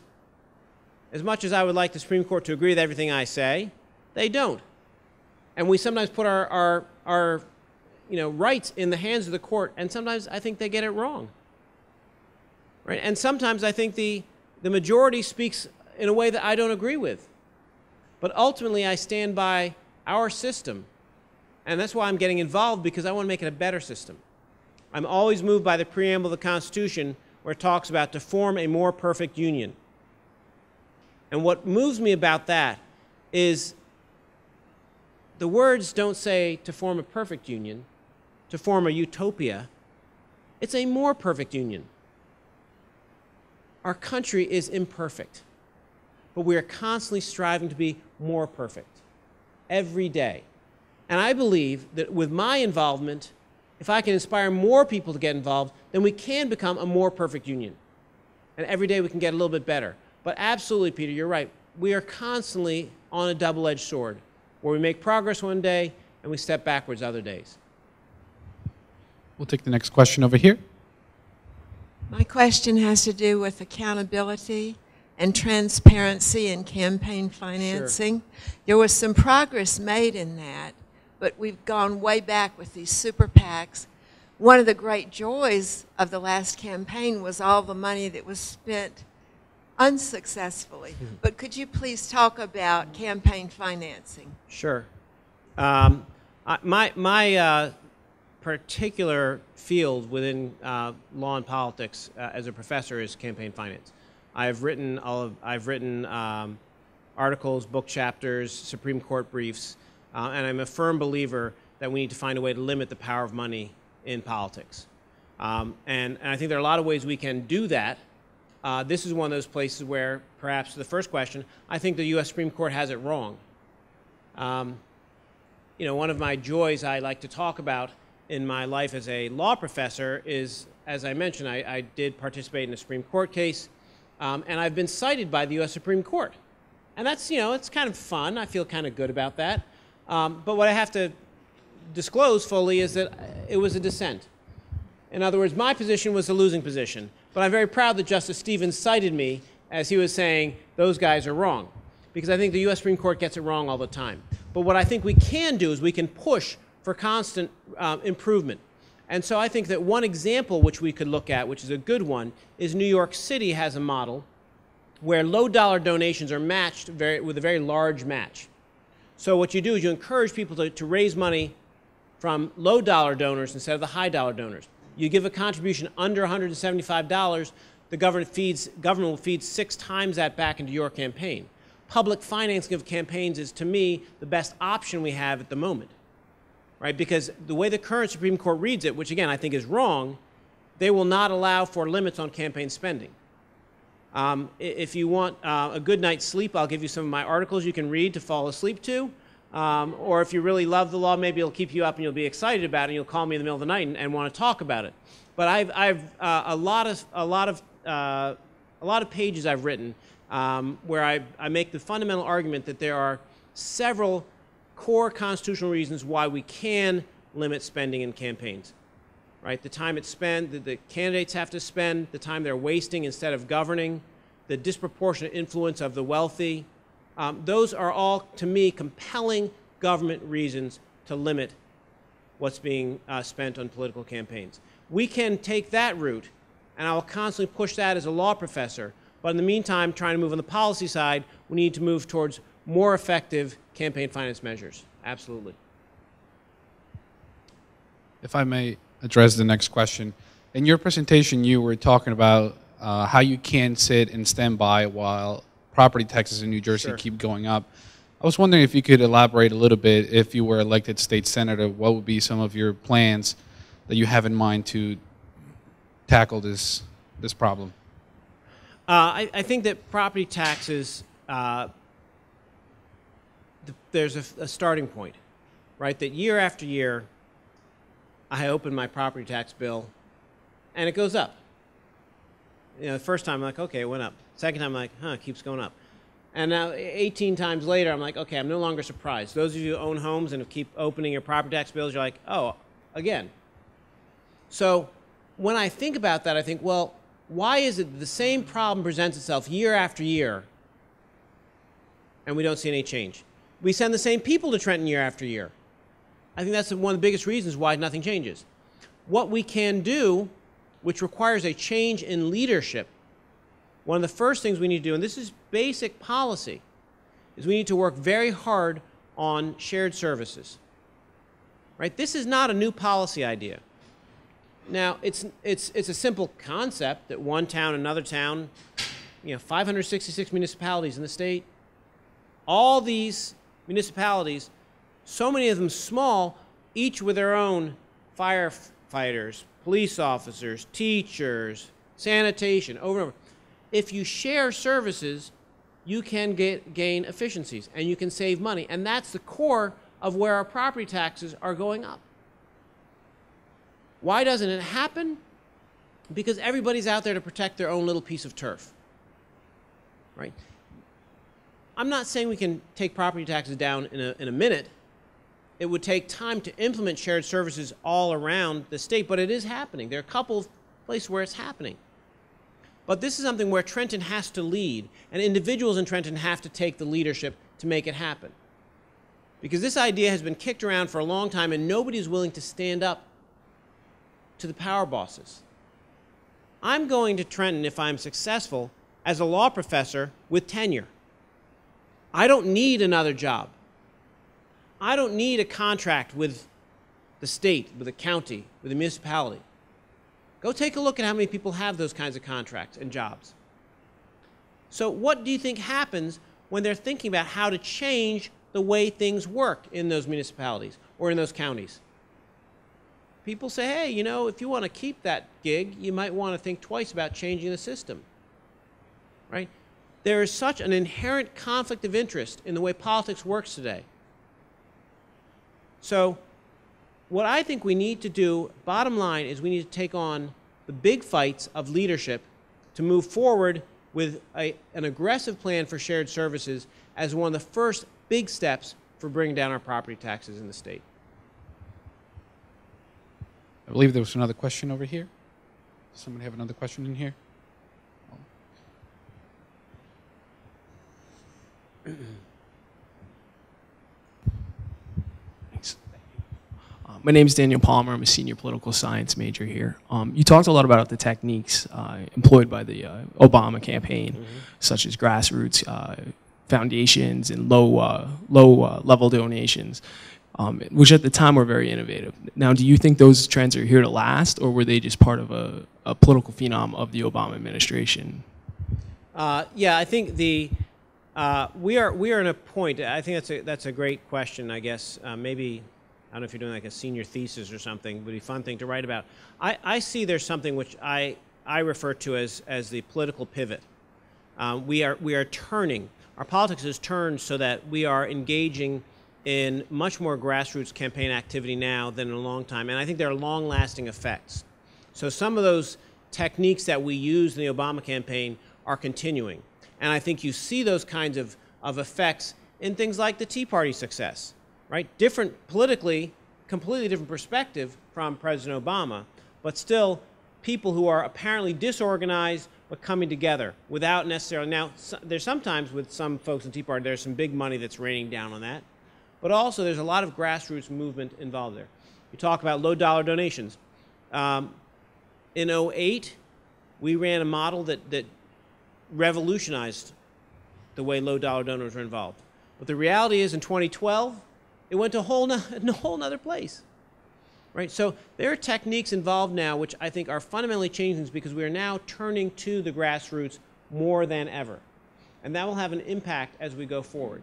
As much as I would like the Supreme Court to agree with everything I say, they don't. And we sometimes put our rights in the hands of the court, and sometimes I think they get it wrong. Right? And sometimes I think the majority speaks in a way that I don't agree with. But ultimately, I stand by our system. And that's why I'm getting involved, because I want to make it a better system. I'm always moved by the preamble of the Constitution, where it talks about to form a more perfect union. And what moves me about that is the words don't say to form a perfect union, to form a utopia. It's a more perfect union. Our country is imperfect, but we are constantly striving to be more perfect every day. And I believe that with my involvement, if I can inspire more people to get involved, then we can become a more perfect union. And every day we can get a little bit better. But absolutely, Peter, you're right. We are constantly on a double-edged sword, where we make progress one day and we step backwards other days. We'll take the next question over here. My question has to do with accountability and transparency in campaign financing. Sure. There was some progress made in that, but we've gone way back with these super PACs. One of the great joys of the last campaign was all the money that was spent unsuccessfully. But could you please talk about campaign financing? Sure. My particular field within law and politics as a professor is campaign finance. I've written articles, book chapters, Supreme Court briefs, and I'm a firm believer that we need to find a way to limit the power of money in politics. And I think there are a lot of ways we can do that. This is one of those places where, perhaps to the first question, I think the U.S. Supreme Court has it wrong. One of my joys I like to talk about in my life as a law professor is, as I mentioned, I did participate in a Supreme Court case, and I've been cited by the U.S. Supreme Court. And that's, it's kind of fun. I feel kind of good about that. But what I have to disclose fully is that it was a dissent. In other words, my position was the losing position. But I'm very proud that Justice Stevens cited me as he was saying, those guys are wrong. Because I think the U.S. Supreme Court gets it wrong all the time. But what I think we can do is we can push for constant improvement. And so I think that one example which we could look at, which is a good one, is New York City has a model where low-dollar donations are matched with a very large match. So what you do is you encourage people to raise money from low-dollar donors instead of the high-dollar donors. You give a contribution under $175, the government will feed 6 times that back into your campaign. Public financing of campaigns is, to me, the best option we have at the moment, right? Because the way the current Supreme Court reads it, which again I think is wrong, they will not allow for limits on campaign spending. If you want a good night's sleep, I'll give you some of my articles you can read to fall asleep to. Or if you really love the law, maybe it'll keep you up and you'll be excited about it and you'll call me in the middle of the night and want to talk about it. But I've a lot of pages I've written where I make the fundamental argument that there are several core constitutional reasons why we can limit spending in campaigns. Right? The time it's spent, the candidates have to spend, the time they're wasting instead of governing, the disproportionate influence of the wealthy. Those are all, to me, compelling government reasons to limit what's being spent on political campaigns. We can take that route, and I will constantly push that as a law professor. But in the meantime, trying to move on the policy side, we need to move towards more effective campaign finance measures. Absolutely. If I may address the next question. In your presentation, you were talking about how you can sit and stand by while property taxes in New Jersey keep going up. I was wondering if you could elaborate a little bit. If you were elected state senator, what would be some of your plans that you have in mind to tackle this problem? I think that property taxes, there's a starting point, right? That year after year, I open my property tax bill, and it goes up. The first time I'm like, okay, it went up. Second time I'm like, it keeps going up. And now 18 times later, I'm like, okay, I'm no longer surprised. Those of you who own homes and keep opening your property tax bills, you're like, oh, again. So when I think about that, I think, well, why is it that the same problem presents itself year after year, and we don't see any change. We send the same people to Trenton year after year. I think that's one of the biggest reasons why nothing changes. What we can do, which requires a change in leadership, one of the first things we need to do, and this is basic policy, is we need to work very hard on shared services. Right? This is not a new policy idea. Now, it's a simple concept that one town, another town, 566 municipalities in the state, all these municipalities, so many of them small, each with their own firefighters, police officers, teachers, sanitation, over and over. If you share services, you can gain efficiencies and you can save money. And that's the core of where our property taxes are going up. Why doesn't it happen? Because everybody's out there to protect their own little piece of turf. Right? I'm not saying we can take property taxes down in a minute. It would take time to implement shared services all around the state, but it is happening. There are a couple of places where it's happening. But this is something where Trenton has to lead, and individuals in Trenton have to take the leadership to make it happen. Because this idea has been kicked around for a long time, and nobody is willing to stand up to the power bosses. I'm going to Trenton, if I'm successful, as a law professor with tenure. I don't need another job. I don't need a contract with the state, with the county, with the municipality. Go take a look at how many people have those kinds of contracts and jobs. So what do you think happens when they're thinking about how to change the way things work in those municipalities or in those counties? People say, hey, if you want to keep that gig, you might want to think twice about changing the system. Right? There is such an inherent conflict of interest in the way politics works today. So what I think we need to do, bottom line, is we need to take on the big fights of leadership to move forward with an aggressive plan for shared services as one of the first big steps for bringing down our property taxes in the state. I believe there was another question over here. Does somebody have another question in here? Thanks. My name is Daniel Palmer. I'm a senior political science major here. You talked a lot about the techniques employed by the Obama campaign, such as grassroots foundations and low-level donations, which at the time were very innovative. Now, do you think those trends are here to last, or were they just part of a political phenom of the Obama administration? Yeah, I think we are in a point. I think that's a great question. I guess maybe I don't know if you're doing like a senior thesis or something. It would be a fun thing to write about. I see there's something which I refer to as the political pivot. We are turning. Our politics has turned so that we are engaging in much more grassroots campaign activity now than in a long time, and I think there are long-lasting effects. So some of those techniques that we used in the Obama campaign are continuing. And I think you see those kinds of effects in things like the Tea Party success, right? Different politically, completely different perspective from President Obama, but still people who are apparently disorganized but coming together without necessarily. Now, there's sometimes with some folks in Tea Party, there's some big money that's raining down on that, but also there's a lot of grassroots movement involved there. You talk about low-dollar donations. In 2008, we ran a model that revolutionized the way low-dollar donors were involved. But the reality is, in 2012, it went to a whole nother place. Right? So there are techniques involved now which I think are fundamentally changing things because we are now turning to the grassroots more than ever. And that will have an impact as we go forward.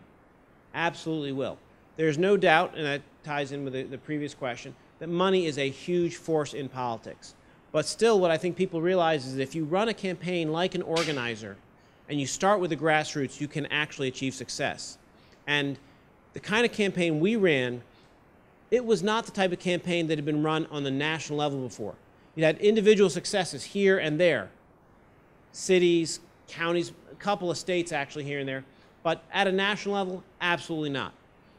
Absolutely will. There's no doubt, and that ties in with the previous question, that money is a huge force in politics. But still, what I think people realize is that if you run a campaign like an organizer and you start with the grassroots, you can actually achieve success. And the kind of campaign we ran, it was not the type of campaign that had been run on the national level before. You had individual successes here and there, cities, counties, a couple of states actually here and there, but at a national level, absolutely not.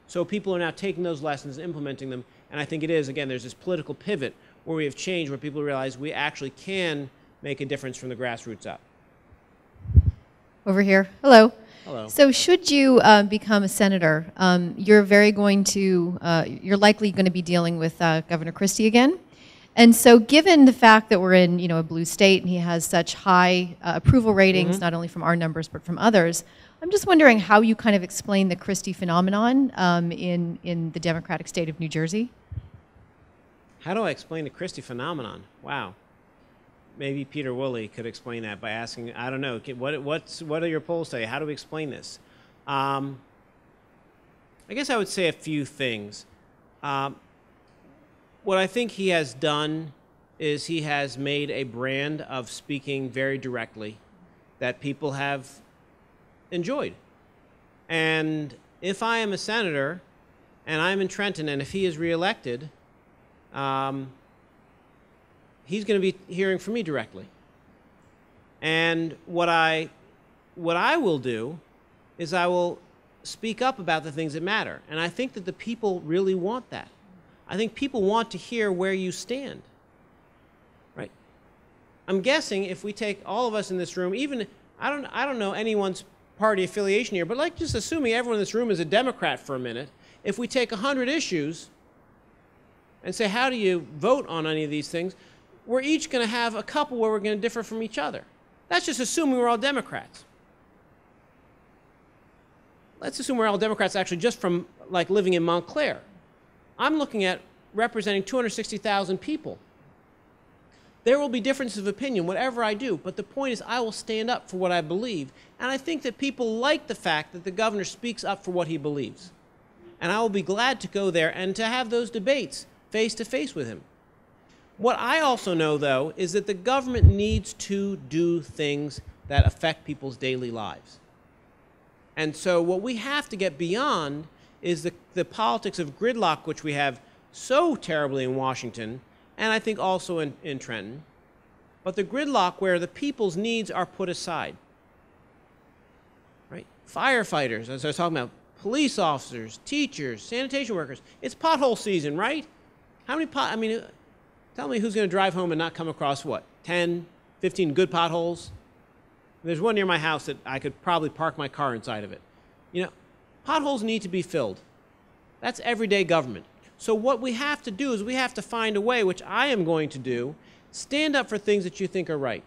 So people are now taking those lessons, implementing them, and I think it is, again, there's this political pivot where we have changed, where people realize we actually can make a difference from the grassroots up. over here. Hello. Hello. So should you become a senator, you're likely going to be dealing with Governor Christie again. And so given the fact that we're in, a blue state and he has such high approval ratings, not only from our numbers but from others, I'm just wondering how you kind of explain the Christie phenomenon in the Democratic state of New Jersey. How do I explain the Christie phenomenon? Wow. Maybe Peter Woolley could explain that by asking, I don't know, what do your polls tell you? How do we explain this? I guess I would say a few things. What I think he has done is he has made a brand of speaking very directly that people have enjoyed. And if I am a senator and I'm in Trenton, and if he is reelected, he's going to be hearing from me directly. And what I will do is I will speak up about the things that matter. And I think that the people really want that. I think people want to hear where you stand. Right? I'm guessing if we take all of us in this room, even I don't know anyone's party affiliation here, but like just assuming everyone in this room is a Democrat for a minute, if we take 100 issues and say, how do you vote on any of these things, we're each going to have a couple where we're going to differ from each other. That's just assuming we're all Democrats. Let's assume we're all Democrats actually just from like living in Montclair. I'm looking at representing 260,000 people. There will be differences of opinion, whatever I do, but the point is I will stand up for what I believe, and I think that people like the fact that the governor speaks up for what he believes. And I will be glad to go there and to have those debates face to face with him. What I also know, though, is that the government needs to do things that affect people's daily lives. And so what we have to get beyond is the politics of gridlock, which we have so terribly in Washington, and I think also in Trenton, but the gridlock where the people's needs are put aside. Right? Firefighters, as I was talking about, police officers, teachers, sanitation workers. It's pothole season, right? How many tell me who's going to drive home and not come across what? 10, 15 good potholes? There's one near my house that I could probably park my car inside of it. Potholes need to be filled. That's everyday government. So what we have to do is we have to find a way, which I am going to do, stand up for things that you think are right.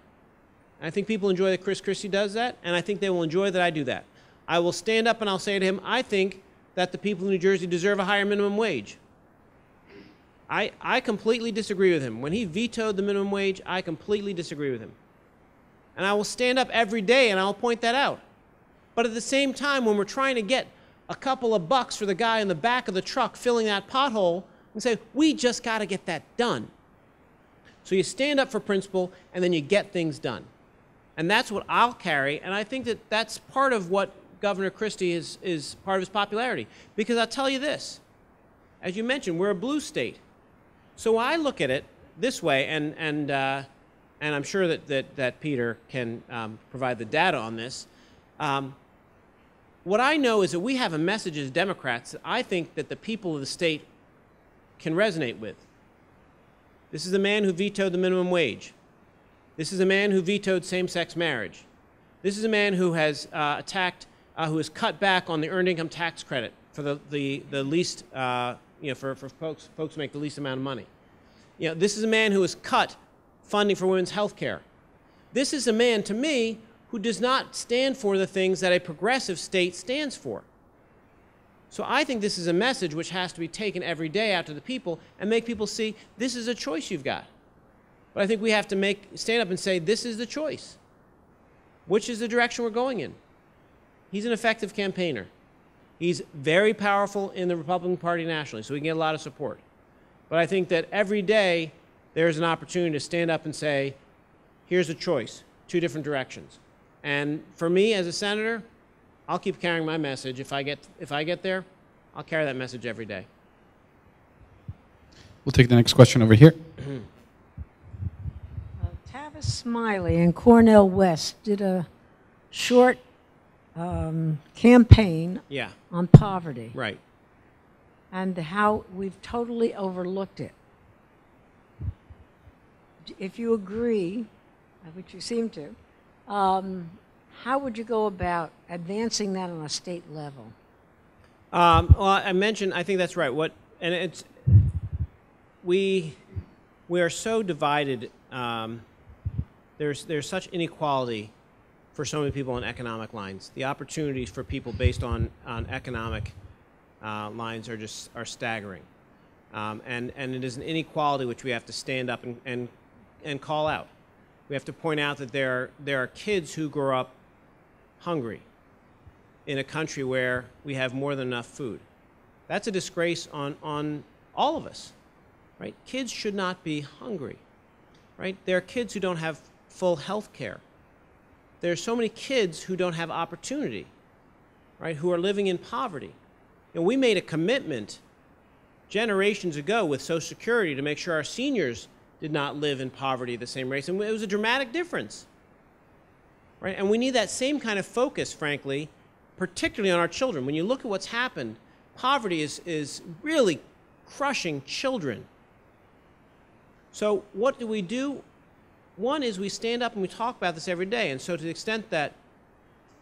And I think people enjoy that Chris Christie does that, and I think they will enjoy that I do that. I will stand up and I'll say to him, I think that the people in New Jersey deserve a higher minimum wage. I completely disagree with him. When he vetoed the minimum wage, I completely disagree with him. And I will stand up every day and I'll point that out. But at the same time, when we're trying to get a couple of bucks for the guy in the back of the truck filling that pothole, and say, we just got to get that done. So you stand up for principle and then you get things done. And that's what I'll carry, and I think that that's part of what Governor Christie is part of his popularity. Because I'll tell you this, as you mentioned, we're a blue state. So I look at it this way, and I'm sure that Peter can provide the data on this. What I know is that we have a message as Democrats that I think that the people of the state can resonate with. This is a man who vetoed the minimum wage. This is a man who vetoed same-sex marriage. This is a man who has who has cut back on the earned income tax credit for the least, for folks who make the least amount of money. This is a man who has cut funding for women's health care. This is a man, to me, who does not stand for the things that a progressive state stands for. So I think this is a message which has to be taken every day out to the people and make people see this is a choice you've got. But I think we have to stand up and say this is the choice. Which is the direction we're going in. He's an effective campaigner. He's very powerful in the Republican Party nationally, so he can get a lot of support. But I think that every day there's an opportunity to stand up and say, here's a choice, two different directions. And for me as a senator, I'll keep carrying my message. If I get there, I'll carry that message every day. We'll take the next question over here. Tavis Smiley in Cornell West did a short campaign on poverty. Right. And how we've totally overlooked it. If you agree, which you seem to, How would you go about advancing that on a state level? Well, I mentioned, I think that's right. We are so divided. There's such inequality for so many people on economic lines. The opportunities for people based on economic lines are staggering, and it is an inequality which we have to stand up and call out. We have to point out that there are kids who grow up hungry in a country where we have more than enough food. That's a disgrace on all of us, right? Kids should not be hungry, right? There are kids who don't have full health care. There are so many kids who don't have opportunity, right, who are living in poverty. And we made a commitment generations ago with Social Security to make sure our seniors did not live in poverty at the same rate. And it was a dramatic difference, right? And we need that same kind of focus, frankly, particularly on our children. When you look at what's happened, poverty is really crushing children. So what do? One is we stand up and we talk about this every day. And so to the extent that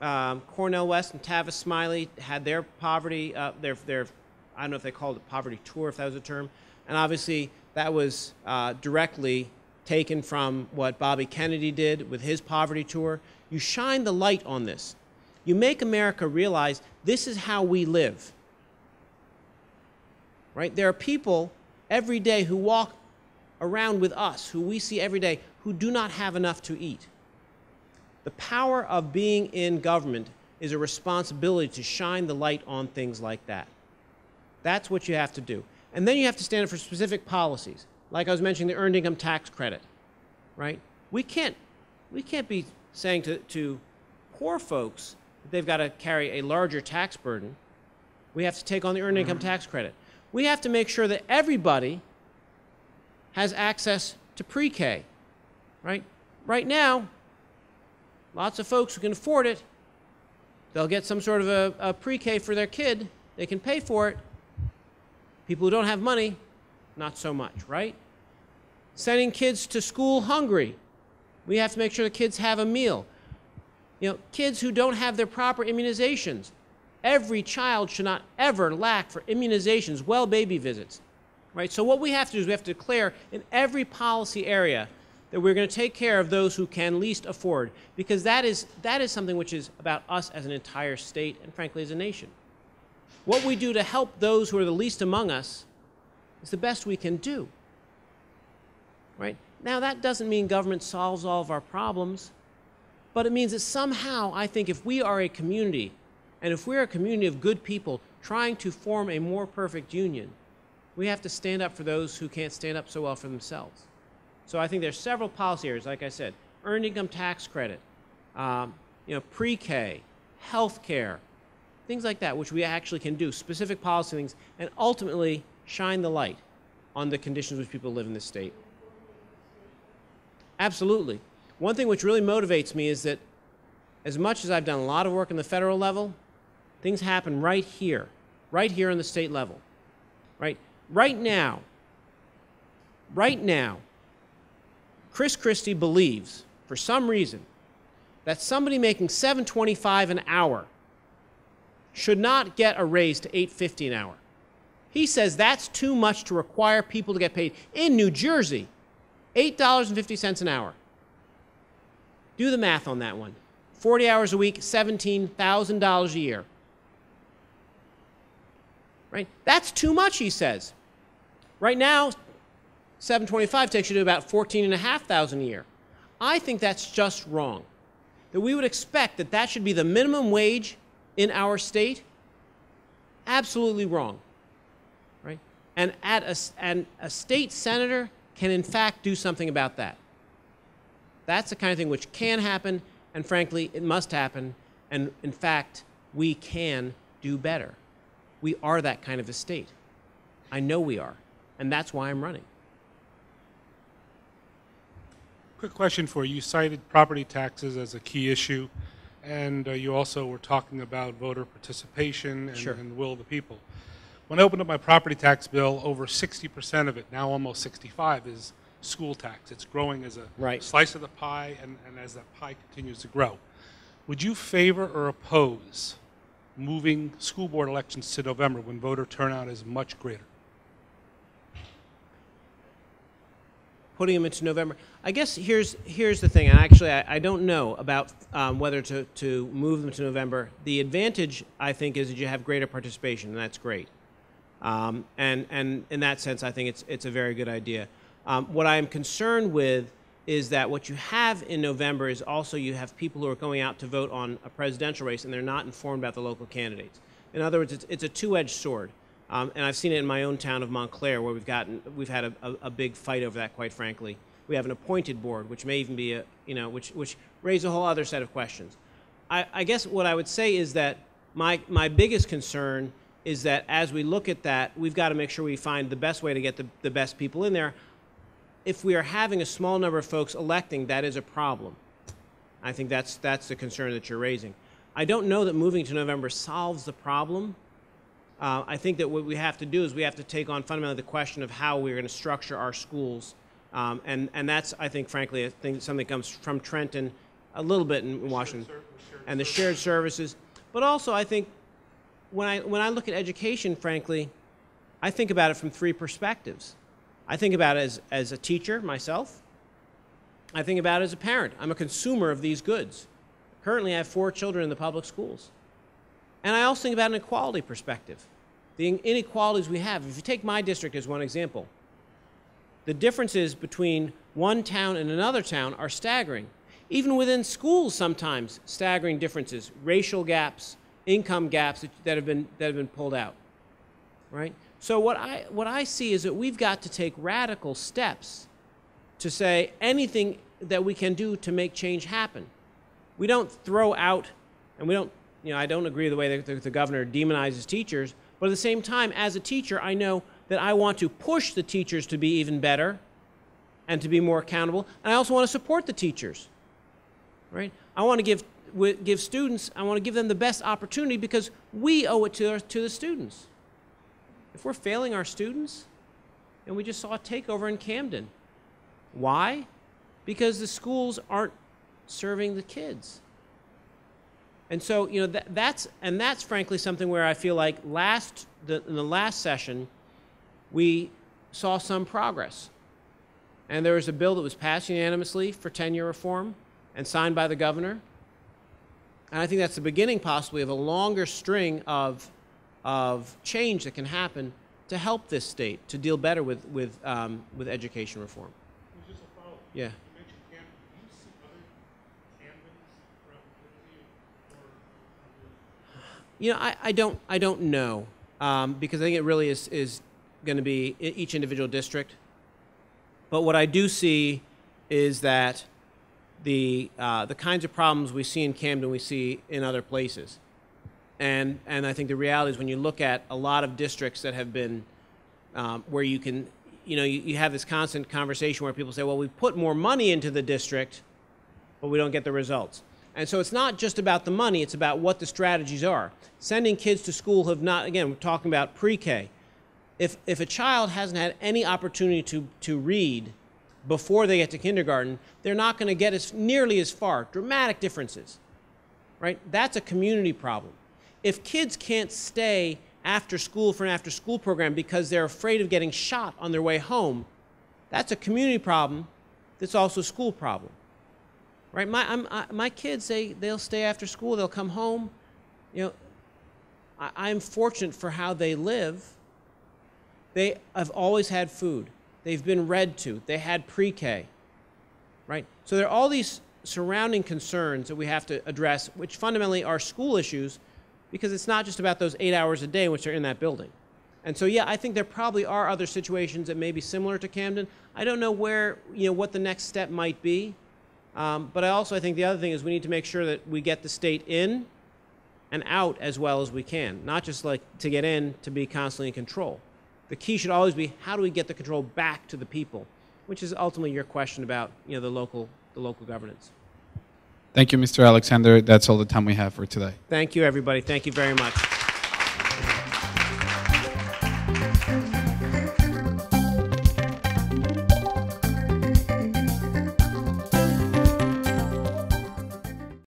Cornell West and Tavis Smiley had their poverty, their I don't know if they called it poverty tour, if that was a term. And obviously that was directly taken from what Bobby Kennedy did with his poverty tour. You shine the light on this. You make America realize this is how we live. Right? There are people every day who walk around with us, who we see every day, who do not have enough to eat. The power of being in government is a responsibility to shine the light on things like that. That's what you have to do. And then you have to stand up for specific policies. Like I was mentioning, the earned income tax credit, right? We can't be saying to poor folks that they've got to carry a larger tax burden. We have to take on the earned income tax credit. We have to make sure that everybody has access to pre-K, right? Right now, lots of folks who can afford it, they'll get some sort of a pre-K for their kid. They can pay for it. People who don't have money, not so much, right? Sending kids to school hungry. We have to make sure the kids have a meal. You know, kids who don't have their proper immunizations. Every child should not ever lack for immunizations, well baby visits, right? So what we have to do is we have to declare in every policy area that we're going to take care of those who can least afford, because that is something which is about us as an entire state and frankly as a nation. What we do to help those who are the least among us is the best we can do, right? Now that doesn't mean government solves all of our problems, but it means that somehow I think if we are a community, and if we're a community of good people trying to form a more perfect union, we have to stand up for those who can't stand up so well for themselves. So I think there's several policy areas, like I said, earned income tax credit, pre-K, health care, things like that, which we actually can do, specific policy things, and ultimately shine the light on the conditions which people live in this state. Absolutely. One thing which really motivates me is that as much as I've done a lot of work on the federal level, things happen right here on the state level, right? Right now, Chris Christie believes, for some reason, that somebody making $7.25 an hour should not get a raise to $8.50 an hour. He says that's too much to require people to get paid. In New Jersey, $8.50 an hour. Do the math on that one. 40 hours a week, $17,000 a year. Right? That's too much, he says. Right now, $7.25 takes you to about $14,500 a year. I think that's just wrong. That we would expect that that should be the minimum wage in our state. Absolutely wrong. Right? And a state senator can in fact do something about that. That's the kind of thing which can happen, and frankly, it must happen, and in fact, we can do better. We are that kind of a state. I know we are, and that's why I'm running. Quick question for you. You cited property taxes as a key issue, and you also were talking about voter participation and, Sure. and the will of the people. When I opened up my property tax bill, over 60% of it, now almost 65, is school tax. It's growing as a Right. slice of the pie, and as that pie continues to grow. Would you favor or oppose moving school board elections to November when voter turnout is much greater? Putting them into November. I guess here's the thing, and actually I don't know about whether to move them to November. The advantage, I think, is that you have greater participation, and that's great. And in that sense, I think it's a very good idea. What I'm concerned with is that what you have in November is also you have people who are going out to vote on a presidential race, and they're not informed about the local candidates. In other words, it's a two-edged sword. And I've seen it in my own town of Montclair, where we've had a big fight over that, quite frankly. We have an appointed board, which may even be which raise a whole other set of questions. I guess what I would say is that my biggest concern is that as we look at that, we've got to make sure we find the best way to get the best people in there. If we are having a small number of folks electing, that is a problem. I think that's the concern that you're raising. I don't know that moving to November solves the problem. I think that what we have to do is we have to take on fundamentally the question of how we're going to structure our schools. And that's, I think, frankly, something that comes from Trenton, a little bit in Washington, and the shared services. But also, I think, when I look at education, frankly, I think about it from three perspectives. I think about it as a teacher, myself. I think about it as a parent. I'm a consumer of these goods. Currently, I have 4 children in the public schools. And I also think about an equality perspective. The inequalities we have. If you take my district as one example, the differences between one town and another town are staggering. Even within schools, sometimes staggering differences, racial gaps, income gaps that have been pulled out, right? So what I see is that we've got to take radical steps to say anything that we can do to make change happen. We don't throw out, and we don't, I don't agree with the way that the governor demonizes teachers, but at the same time, as a teacher, I know that I want to push the teachers to be even better and to be more accountable, and I also want to support the teachers, right? I want to give students, I want to give them the best opportunity because we owe it to the students. If we're failing our students, and we just saw a takeover in Camden. Why? Because the schools aren't serving the kids. And so, that's frankly something where I feel like in the last session, we saw some progress. And there was a bill that was passed unanimously for tenure reform and signed by the governor. And I think that's the beginning, possibly, of a longer string of change that can happen to help this state to deal better with education reform. Just a follow-up. Yeah. You mentioned Camden. Do you see other Camdens throughout the city? I don't know because I think it really is going to be each individual district. But what I do see is that the kinds of problems we see in Camden we see in other places. And I think the reality is when you look at a lot of districts that have been where you can, you have this constant conversation where people say, well, we put more money into the district, but we don't get the results. And so it's not just about the money, it's about what the strategies are. Sending kids to school again, we're talking about pre-K. If a child hasn't had any opportunity to read before they get to kindergarten, they're not going to get nearly as far. Dramatic differences, right? That's a community problem. If kids can't stay after school for an after-school program because they're afraid of getting shot on their way home, that's a community problem that's also a school problem, right? My kids, they'll stay after school, they'll come home. I'm fortunate for how they live. They have always had food. They've been read to. They had pre-K, right? So there are all these surrounding concerns that we have to address, which fundamentally are school issues, because it's not just about those 8 hours a day in which they're in that building. And so, yeah, I think there probably are other situations that may be similar to Camden. I don't know what the next step might be. But I think the other thing is we need to make sure that we get the state in and out as well as we can, not just like to get in to be constantly in control. The key should always be how do we get the control back to the people, which is ultimately your question about the local governance. Thank you, Mr. Alexander. That's all the time we have for today. Thank you, everybody. Thank you very much.